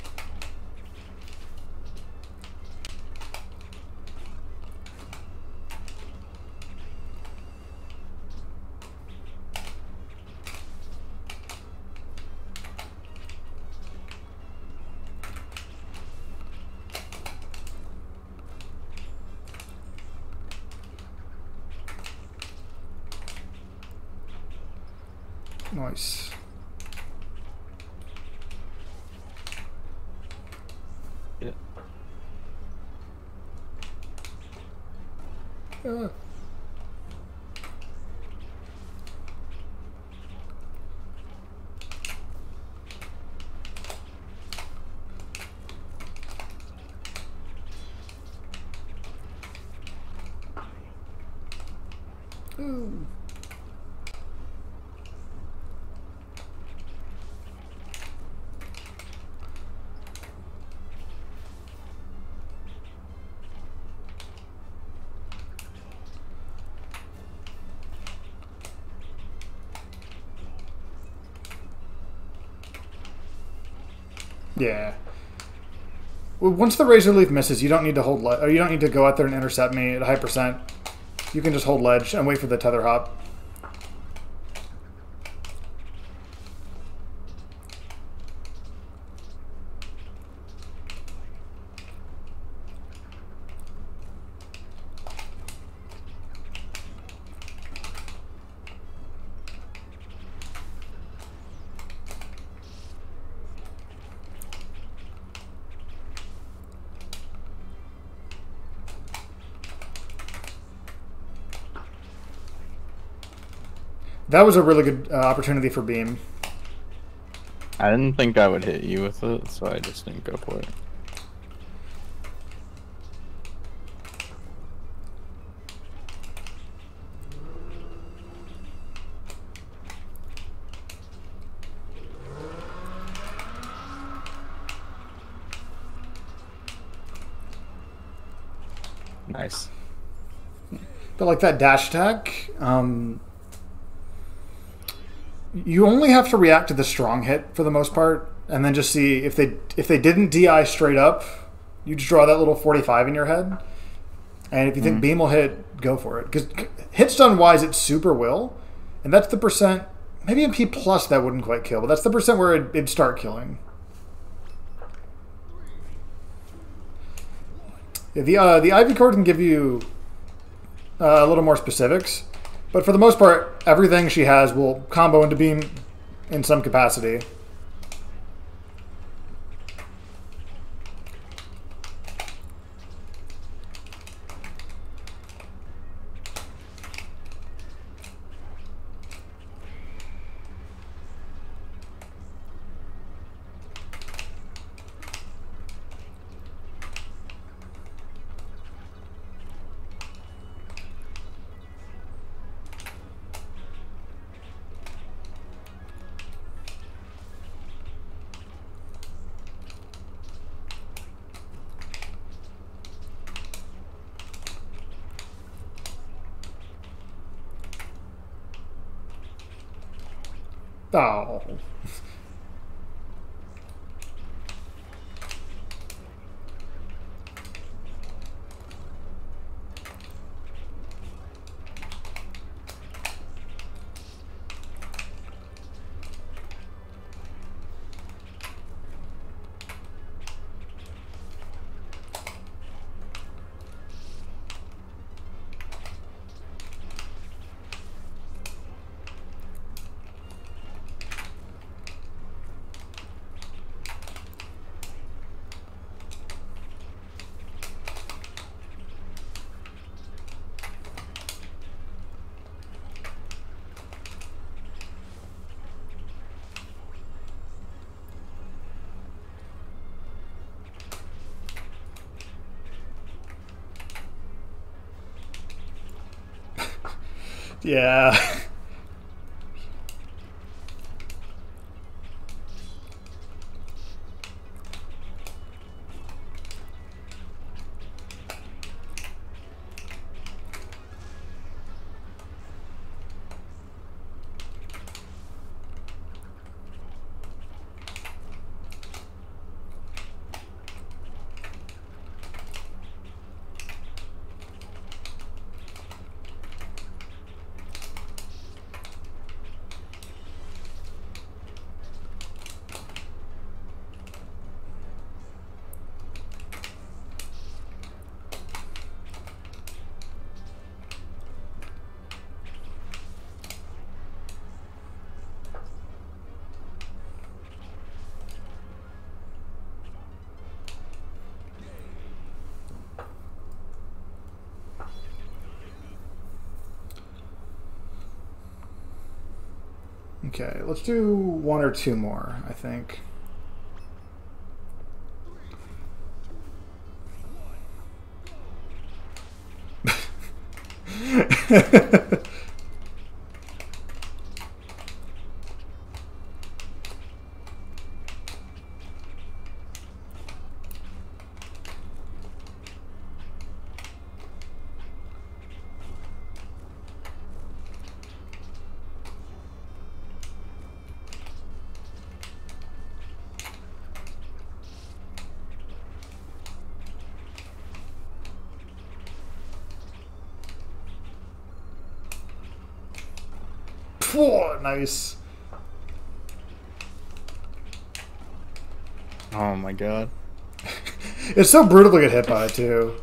Nice. Yeah. Ooh. Yeah. Well, once the razor leaf misses, you don't need to hold or you don't need to go out there and intercept me at a high percent. You can just hold ledge and wait for the tether hop. That was a really good opportunity for beam. I didn't think I would hit you with it, so I just didn't go for it. Nice. But like that dash attack, you only have to react to the strong hit for the most part, and then just see if they didn't DI straight up, you just draw that little 45 in your head, and if you think beam will hit, go for it. Because hit stun wise, it super will, and that's the percent. Maybe in P plus that wouldn't quite kill, but that's the percent where it'd start killing. Yeah, the Ivy card can give you a little more specifics, but for the most part, everything she has will combo into beam in some capacity. Oh. Yeah. Okay, let's do one or two more, I think. Whoa, nice. Oh my god. It's so brutal to get hit by, too.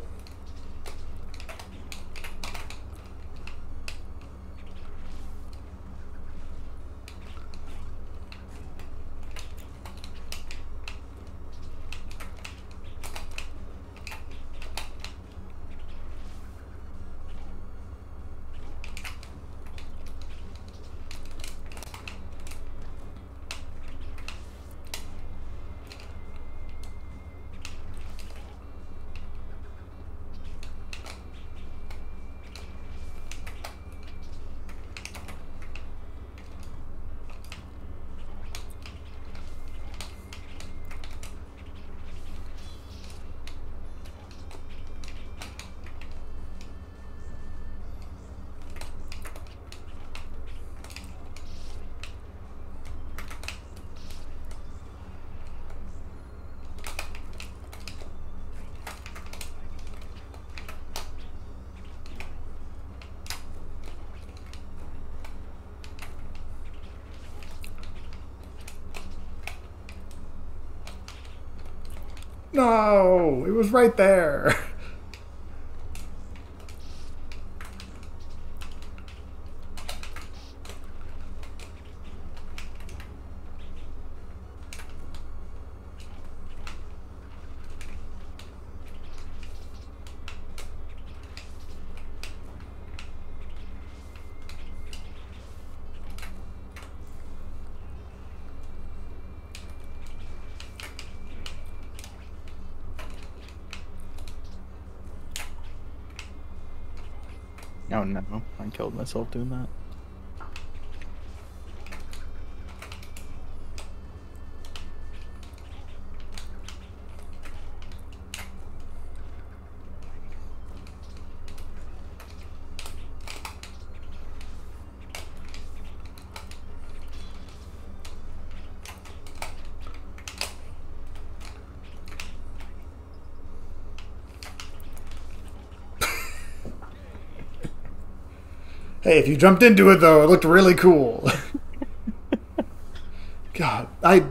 No, it was right there. Oh no, I killed myself doing that. Hey, if you jumped into it though, it looked really cool. God, I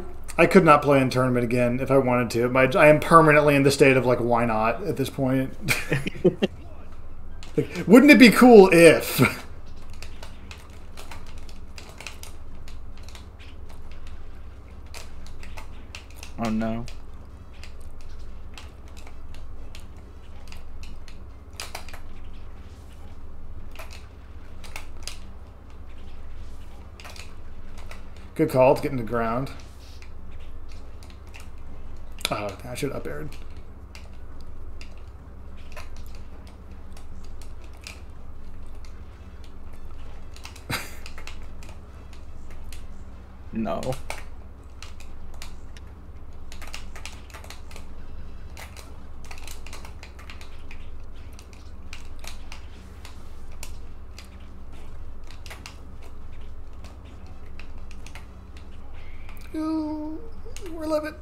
could not play in tournament again if I wanted to. I am permanently in the state of like, why not at this point? Like, wouldn't it be cool if? Oh no. Good call. It's getting to the ground. Oh, I should have up aired. No. Ooh, we're living.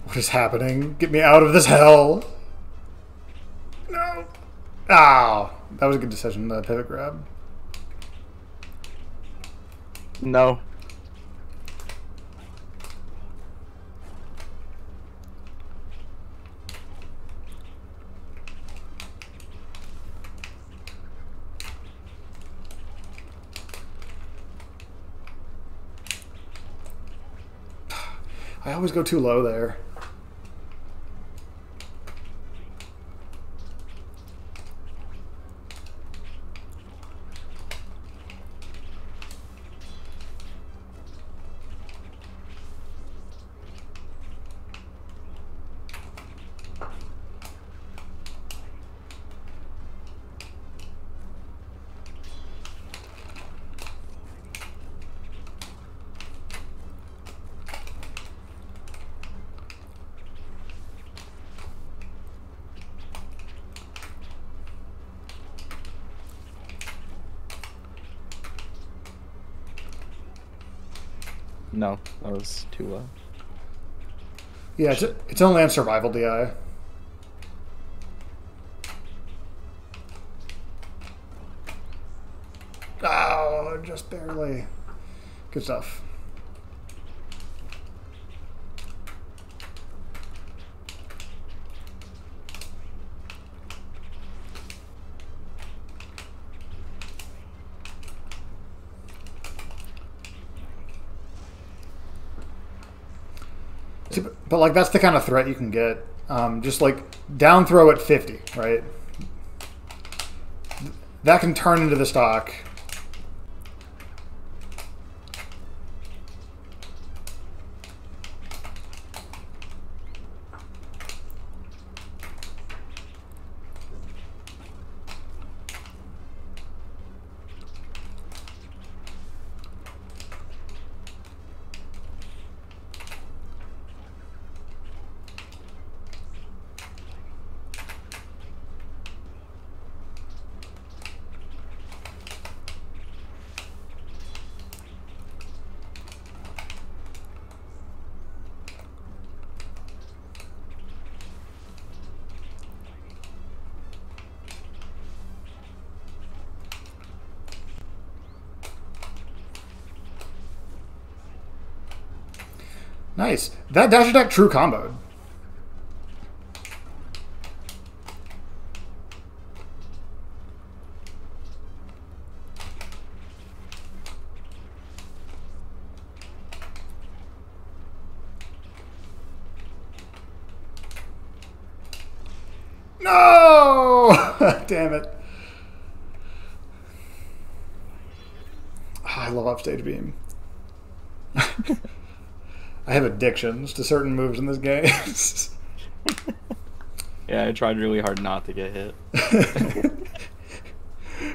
What is happening? Get me out of this hell. No. Ow. That was a good decision, the pivot grab. No. I always go too low there. No, that was too low. Yeah, it's only on survival DI. Oh, just barely. Good stuff. See, but like that's the kind of threat you can get. Just like down throw at 50, right? That can turn into the stock. Nice. That dash attack true comboed. No! Damn it. I love upstage beam. I have addictions to certain moves in this game. Yeah, I tried really hard not to get hit.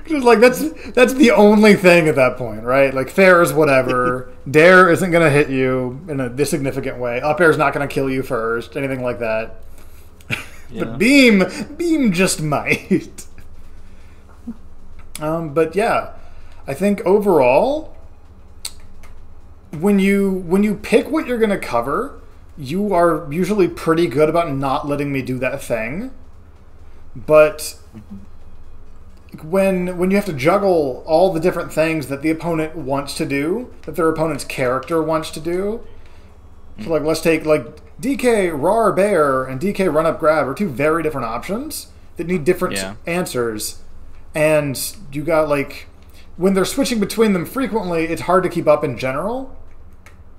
Just like that's the only thing at that point, right? Like fair is whatever. Dare isn't gonna hit you in a significant way. Up air is not gonna kill you first. Anything like that. Yeah. But beam just might. But yeah, I think overall, when you pick what you're going to cover, you are usually pretty good about not letting me do that thing. But when you have to juggle all the different things that the opponent wants to do, that their opponent's character wants to do, so like let's take like DK Rar Bear and DK Run Up Grab are two very different options that need different answers, and you got like when they're switching between them frequently, it's hard to keep up in general.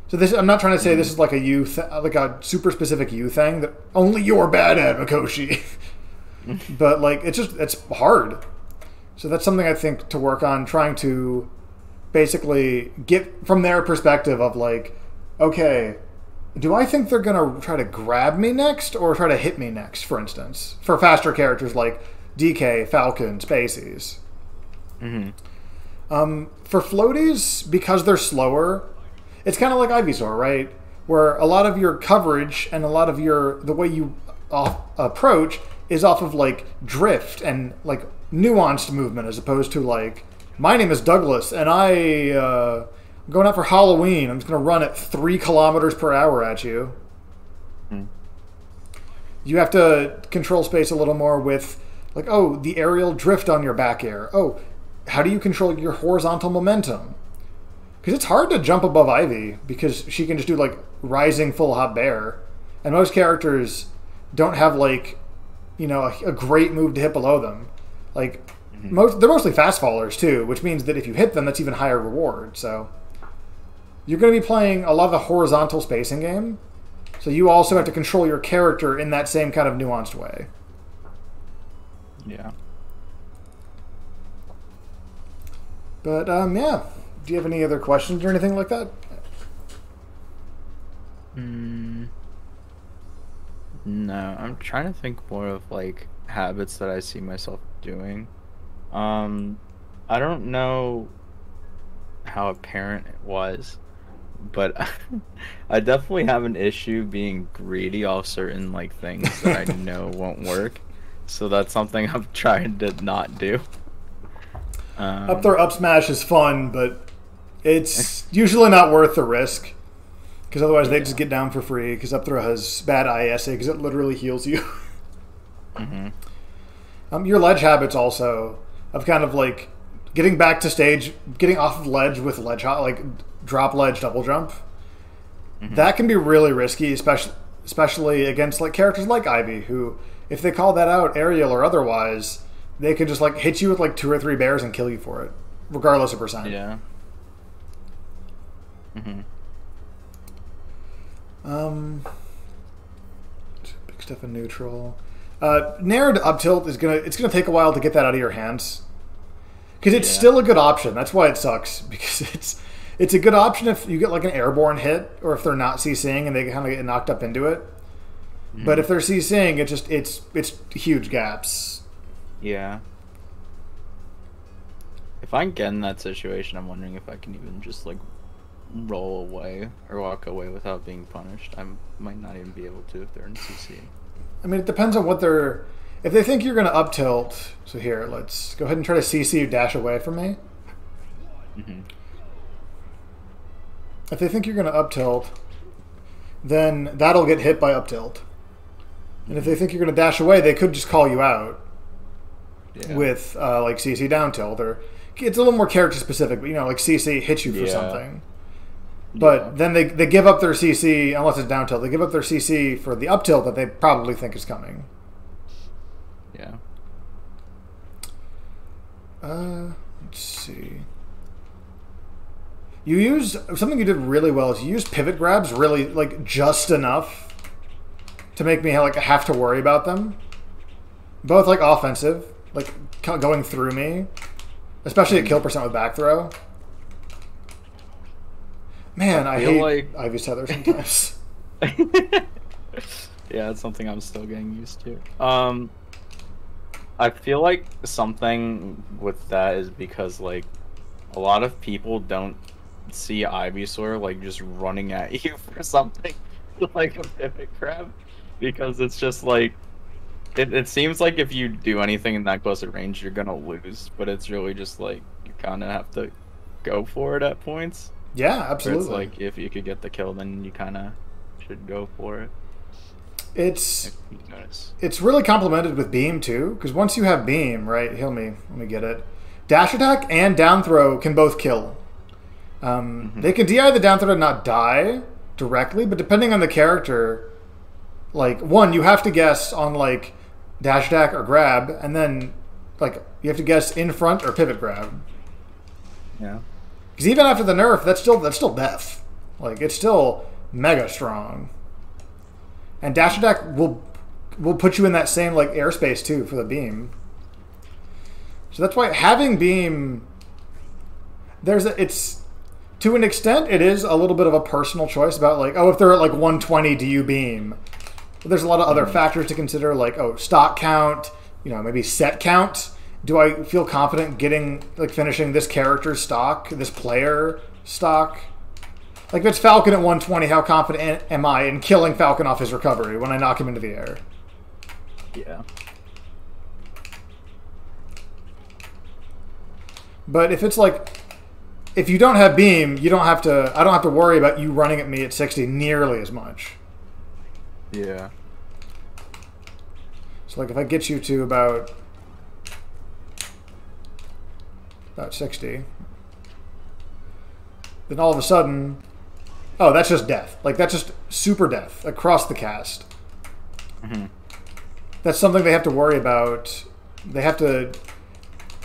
So this, I'm not trying to say this is like like a super specific you thing that only you're bad at, Mikoshi. But like it's hard. So that's something I think to work on, trying to basically get from their perspective of like, okay, do I think they're gonna try to grab me next or try to hit me next? For instance, for faster characters like DK, Falcon, Spaceys. For floaties, because they're slower, it's kind of like Ivysaur, right? Where a lot of your coverage and a lot of the way you approach is off of like drift and like nuanced movement, as opposed to like, my name is Douglas and I'm going out for Halloween. I'm just going to run at 3 kilometers per hour at you. You have to control space a little more with like, oh, the aerial drift on your back air. Oh, how do you control your horizontal momentum? Because it's hard to jump above Ivy because she can just do like rising full hop bear, and most characters don't have like, you know, a great move to hit below them. Like they're mostly fast fallers too, which means that if you hit them, that's even higher reward. So you're going to be playing a lot of the horizontal spacing game, so you also have to control your character in that same kind of nuanced way. Yeah. But yeah. Do you have any other questions or anything like that? No, I'm trying to think more of like habits that I see myself doing. I don't know how apparent it was, but I definitely have an issue being greedy off certain like things that I know won't work. So that's something I'm trying to not do. Up throw up smash is fun, but it's usually not worth the risk, because otherwise they just get down for free, because up throw has bad ISA because it literally heals you. Your ledge habits also of kind of like getting back to stage, getting off of ledge with ledge hop, like drop ledge double jump. That can be really risky, especially against like characters like Ivy, who if they call that out, aerial or otherwise, they can just like hit you with like 2 or 3 bears and kill you for it, regardless of percent. Yeah. Big stuff in neutral. Nair to up tilt is gonna take a while to get that out of your hands, because it's still a good option. That's why it sucks, because it's a good option if you get like an airborne hit, or if they're not CCing and they kind of get knocked up into it. But if they're CCing, it's huge gaps. Yeah. If I get in that situation, I'm wondering if I can even just like roll away or walk away without being punished. I might not even be able to if they're in CC. I mean, it depends on what they're... If they think you're going to up tilt... So here, let's go ahead and try to CC dash away from me. If they think you're going to up tilt, then that'll get hit by up tilt. And if they think you're going to dash away, they could just call you out with like CC down tilt. Or it's a little more character specific, but you know, like CC hits you for something. But then they give up their CC, unless it's down tilt, they give up their CC for the up tilt that they probably think is coming. Yeah. Let's see. You used something you did really well is you used pivot grabs really like just enough to make me like have to worry about them. Both like offensive, like going through me, especially at kill percent with back throw. Man, I hate like... Ivy's tether sometimes. Yeah, it's something I'm still getting used to. I feel like something with that is because like a lot of people don't see Ivysaur like just running at you for something like a pivot grab, because it's just like it seems like if you do anything in that close at range you're gonna lose, but it's really just like you're kind of have to go for it at points. Yeah, Where absolutely. it's like if you could get the kill, then you kind of should go for it. It's If you notice. it's really complemented with beam too, because once you have beam, right? Heal me. Let me get it. Dash attack and down throw can both kill. They can DI the down throw to not die directly, but depending on the character, like one, you have to guess on like dash attack or grab, and then like you have to guess in front or pivot grab. Yeah. Because even after the nerf, that's still death. Like it's still mega strong. And dash attack will put you in that same like airspace too for the beam. So that's why having beam, it's to an extent it is a little bit of a personal choice about like, oh, if they're at like 120, do you beam? But there's a lot of other factors to consider, like, oh, stock count, maybe set count. Do I feel confident finishing this character's stock, this player stock? Like, if it's Falcon at 120, how confident am I in killing Falcon off his recovery when I knock him into the air? Yeah. But if it's like, if you don't have beam, I don't have to worry about you running at me at 60 nearly as much. Yeah. So like if I get you to about 60, then all of a sudden, oh, that's just death. Like that's just super death across the cast. Mm-hmm. That's something they have to worry about. They have to,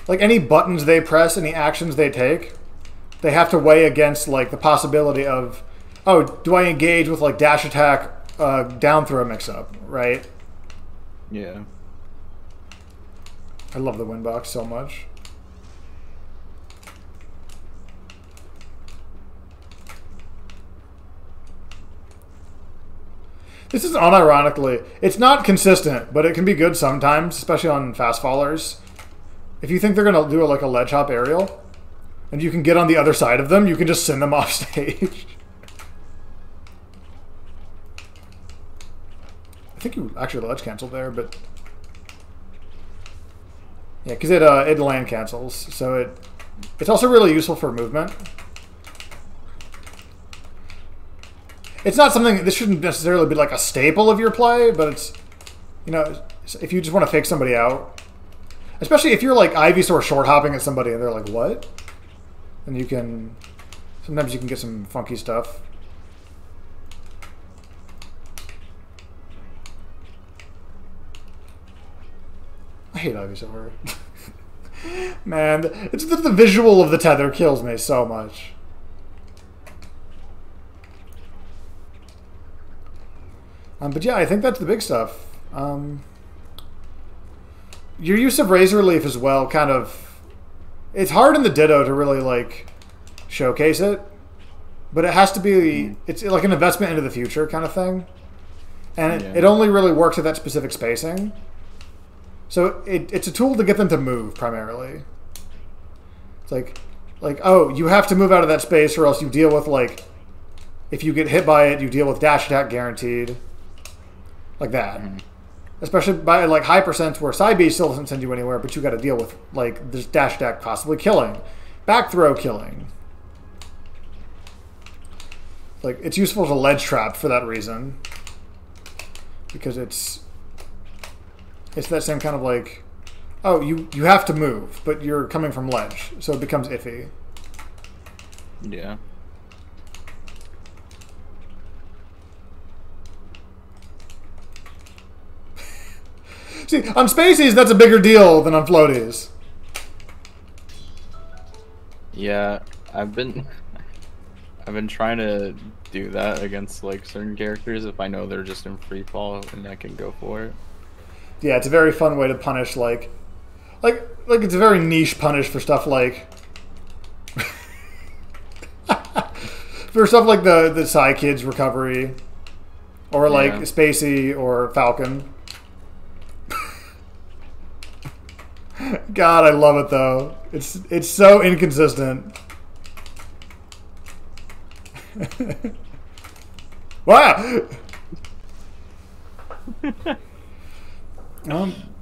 like any buttons they press, any actions they take, they have to weigh against like the possibility of, oh, do I engage with like dash attack, down throw mix up, right? Yeah. I love the Windbox so much. This is unironically, it's not consistent, but it can be good sometimes, especially on fast fallers. If you think they're going to do like a ledge hop aerial, and you can get on the other side of them, you can just send them off stage. I think you actually ledge canceled there, but yeah, because it land cancels, so it's also really useful for movement. It's not something, this shouldn't necessarily be like a staple of your play, but it's, if you just want to fake somebody out, especially if you're like Ivysaur short hopping at somebody and they're like, what? And sometimes you can get some funky stuff. I hate Ivysaur. Man, it's the visual of the tether kills me so much. But yeah, I think that's the big stuff. Your use of Razor Leaf as well, kind of, it's hard in the Ditto to really like showcase it, but it has to be, it's like an investment into the future kind of thing, and it only really works at that specific spacing. So it's a tool to get them to move primarily. It's like oh, you have to move out of that space or else you deal with like, if you get hit by it, you deal with dash attack guaranteed. Like that. Mm-hmm. Especially by like high percents where side B still doesn't send you anywhere, but you got to deal with like this dash attack possibly killing, back throw killing. Like it's useful as a ledge trap for that reason, because it's that same kind of like, oh, you have to move, but you're coming from ledge, so it becomes iffy. Yeah. See, on Spaceys, that's a bigger deal than on Floaties. Yeah, I've been trying to do that against like certain characters if I know they're just in free fall and I can go for it. Yeah, it's a very fun way to punish like it's a very niche punish for stuff like for stuff like the Psy Kids recovery, or like Spacey or Falcon. God, I love it though. It's so inconsistent. Wow.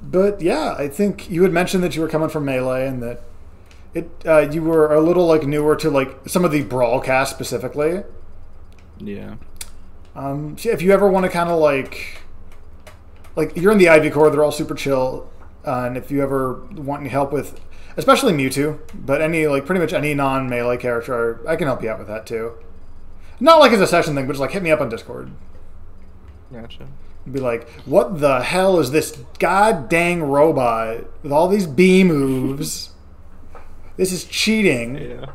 But yeah, I think you had mentioned that you were coming from Melee and that You were a little like newer to like some of the brawl cast specifically. Yeah. So if you ever want to kind of like you're in the Ivy Core, they're all super chill, and if you ever want any help with, especially Mewtwo, but any like pretty much any non-melee character, I can help you out with that too. Not like as a session thing, but just like hit me up on Discord. Gotcha. Be like, what the hell is this god dang robot with all these B moves? This is cheating. Yeah.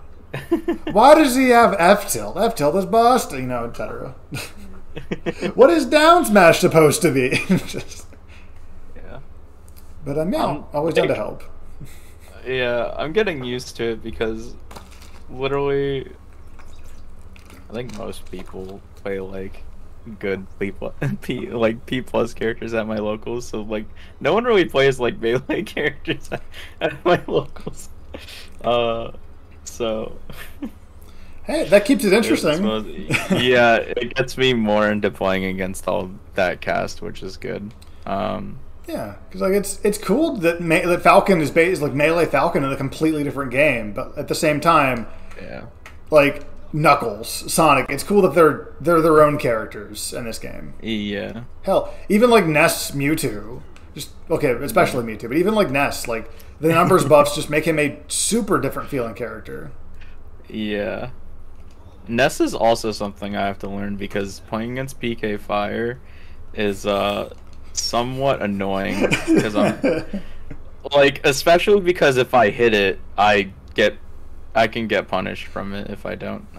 Why does he have F tilt? F tilt is bust, you know, etc. What is down smash supposed to be? Just, yeah. but yeah, always down to help. Yeah, I'm getting used to it because literally, I think most people play like good P plus characters at my locals. So like, no one really plays like melee characters at my locals. So. Hey, that keeps it interesting. Yeah, it gets me more into playing against all that cast, which is good. Yeah, because like it's cool that that Falcon is based like melee Falcon in a completely different game, but at the same time, yeah, like Knuckles, Sonic, it's cool that they're their own characters in this game. Yeah. Hell, even like Ness Mewtwo, just okay, especially Mewtwo, but even like Ness, like the numbers buffs just make him a super different feeling character. Yeah. Ness is also something I have to learn because playing against PK Fire is somewhat annoying because I'm like, especially because if I hit it, I can get punished from it if I don't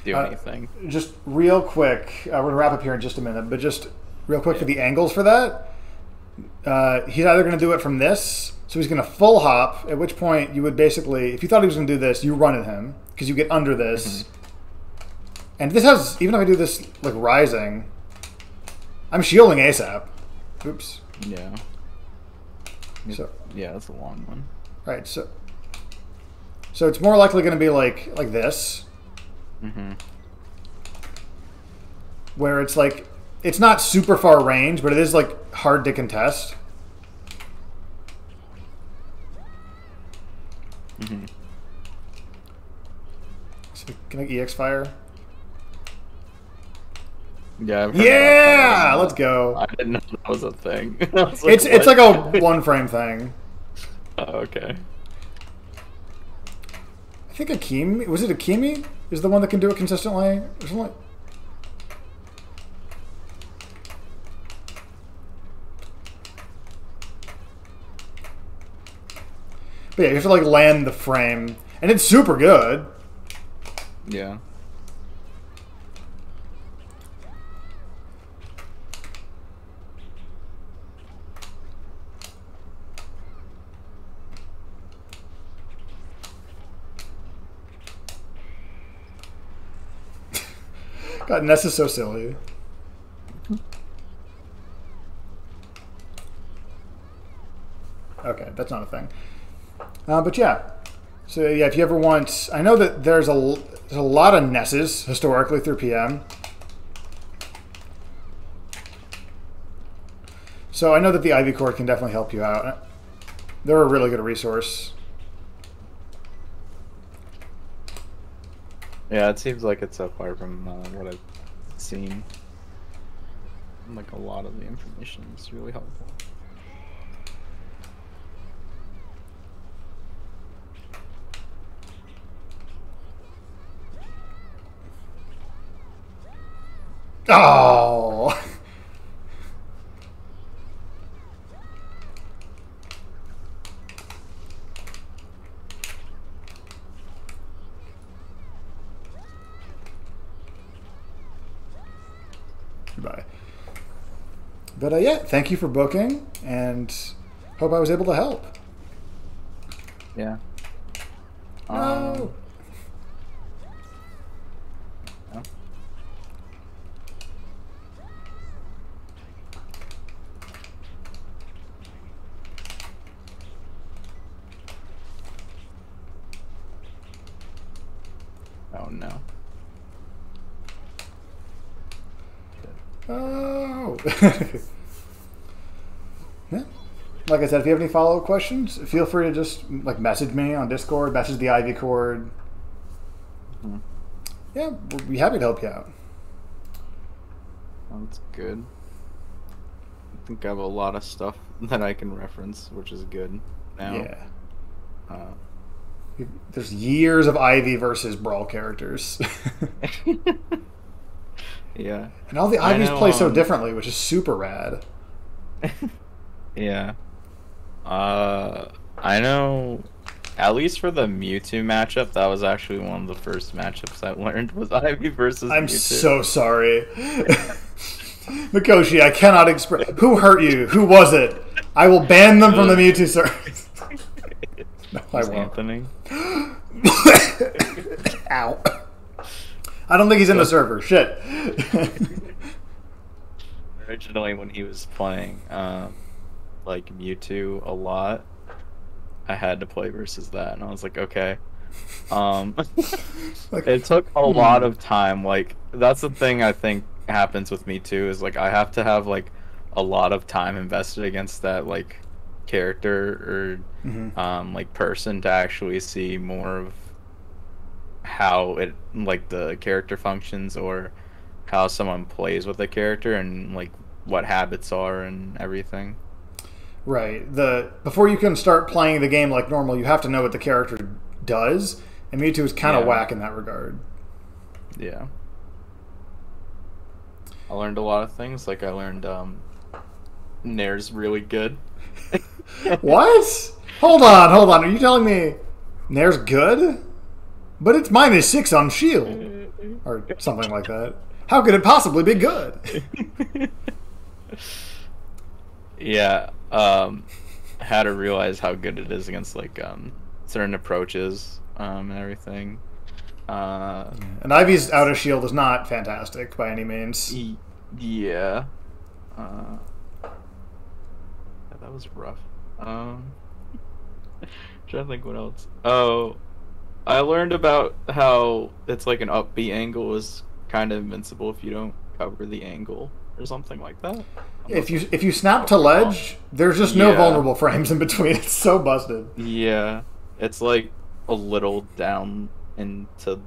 do anything. Just real quick, we're gonna wrap up here in just a minute, but just real quick for the angles for that. He's either gonna do it from this, so he's gonna full hop, at which point you would basically, if you thought he was gonna do this, you run at him because you get under this. And this has, even if I do this like rising, I'm shielding ASAP. Oops. Yeah. So yeah, that's a long one. Right. So it's more likely going to be like this, where it's like it's not super far range, but it is like hard to contest. So can I EX fire? Yeah. Yeah, let's go. I didn't know that was a thing. It's like a one frame thing. Oh, okay. I think Akimi, was it Akimi? Is the one that can do it consistently? Or something like... But yeah, you have to like land the frame, and it's super good. Yeah. God, Ness is so silly. Okay, that's not a thing. But yeah. So yeah, if you ever want... I know that there's a lot of Nesses historically through PM. So I know that the Ivy Core can definitely help you out. They're a really good resource. Yeah, it seems like it's up far from what I've seen. Like a lot of the information is really helpful. Oh! Goodbye. But yeah, thank you for booking, and hope I was able to help. Yeah. No. No. Oh no. Oh. Yeah. like I said, if you have any follow-up questions, feel free to just like message me on Discord, message the Ivy Cord. Mhm. Yeah, we'll be happy to help you out. That's good. I think I have a lot of stuff that I can reference, which is good now. Yeah. Uh, There's years of Ivy versus Brawl characters. yeah. And all the I Ivies know, play so differently, which is super rad. Yeah. I know, at least for the Mewtwo matchup, that was actually one of the first matchups I learned was Ivy versus I'm Mewtwo. so sorry. Mikoshi, I cannot express. Who hurt you? Who was it? I will ban them from the Mewtwo service. No, I Was won't. Anthony? Ow. I don't think he's in the server. Shit. Originally, when he was playing like Mewtwo a lot, I had to play versus that, and I was like, okay. Like, It took a lot of time. Like, that's the thing I think happens with me too, is like I have to have like a lot of time invested against that like character or like person to actually see more of how it like the character functions or how someone plays with the character and like what habits are and everything. right. Before you can start playing the game like normal, you have to know what the character does, and Mewtwo is kind of Yeah. whack in that regard. Yeah. I learned a lot of things. Like I learned Nair's really good. What? Hold on. Are you telling me Nair's good? But it's -6 on shield. Or something like that. How could it possibly be good? Yeah, I had to realize how good it is against like certain approaches and everything. And Ivy's out of shield is not fantastic by any means. Yeah. That was rough. Trying to think what else. Oh, I learned about how it's like an up B angle is kind of invincible if you don't cover the angle or something like that. If you snap to ledge, there's just no Yeah. vulnerable frames in between. It's so busted. Yeah, it's like a little down into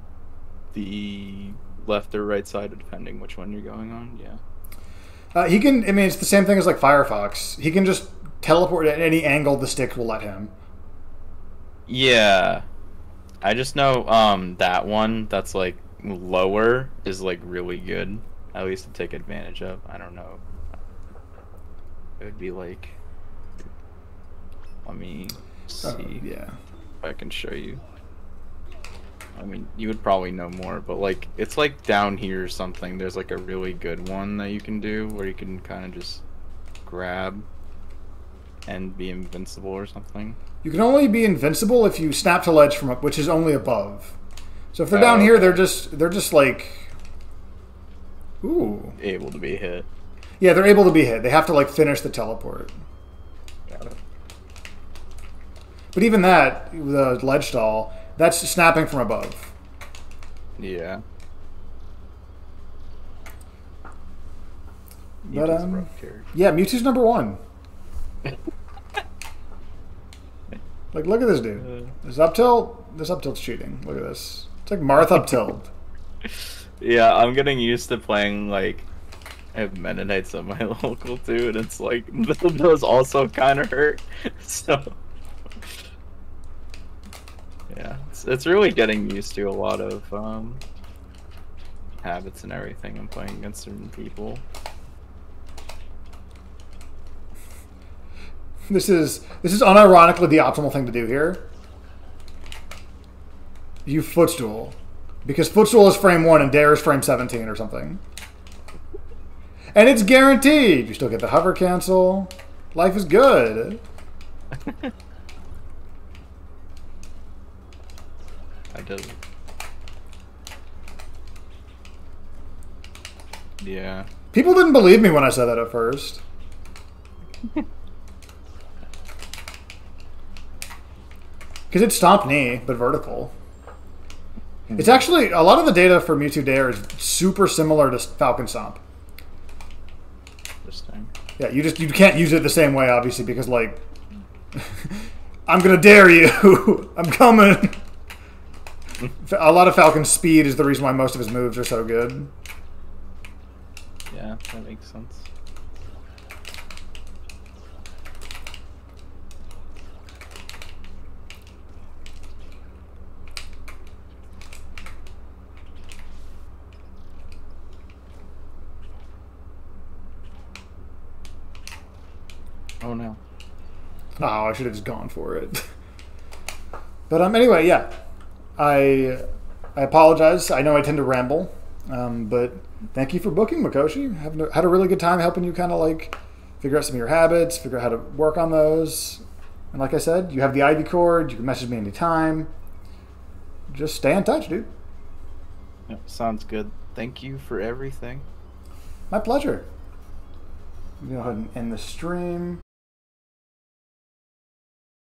the left or right side, depending which one you're going on. Yeah. He can. I mean, it's the same thing as like Firefox. He can just teleport at any angle the stick will let him. Yeah, I just know that one that's like lower is like really good, at least to take advantage of. I don't know. It would be like, let me see Yeah. if I can show you. I mean, you would probably know more, but like it's like down here or something. There's like a really good one that you can do where you can kind of just grab and be invincible or something. You can only be invincible if you snap to ledge from up, which is only above. So if they're down Oh, here, okay. they're just like, ooh, Able to be hit. yeah, they're able to be hit. They have to like finish the teleport. Got it. But even that, the ledge stall, that's snapping from above. Yeah. But, Mewtwo's a rough character. Yeah, Mewtwo's number 1. Like, look at this dude. This up tilt's cheating. Look at this. It's like Marth up tilt. Yeah, I'm getting used to playing like I have Meta Knights on my local too, and it's like those also kind of hurt. So yeah, it's really getting used to a lot of habits and everything and playing against certain people. This is unironically the optimal thing to do here. You footstool. Because footstool is frame 1 and dare is frame 17 or something. And it's guaranteed. You still get the hover cancel. Life is good. I did. Yeah. People didn't believe me when I said that at first. Because it's stomp knee, but vertical. It's actually, a lot of the data for Mewtwo Dare is super similar to Falcon Stomp. Interesting. Yeah, you can't use it the same way, obviously, because like I'm gonna dare you. I'm coming. A lot of Falcon's speed is the reason why most of his moves are so good. Yeah, that makes sense. Oh no. Oh, I should have just gone for it. But anyway, yeah. I apologize. I know I tend to ramble. But thank you for booking, Mikoshi. Had a really good time helping you kind of like figure out some of your habits, figure out how to work on those. And like I said, you have the Ivy cord. You can message me anytime. Just stay in touch, dude. Yep, sounds good. Thank you for everything. My pleasure. Go ahead and end the stream.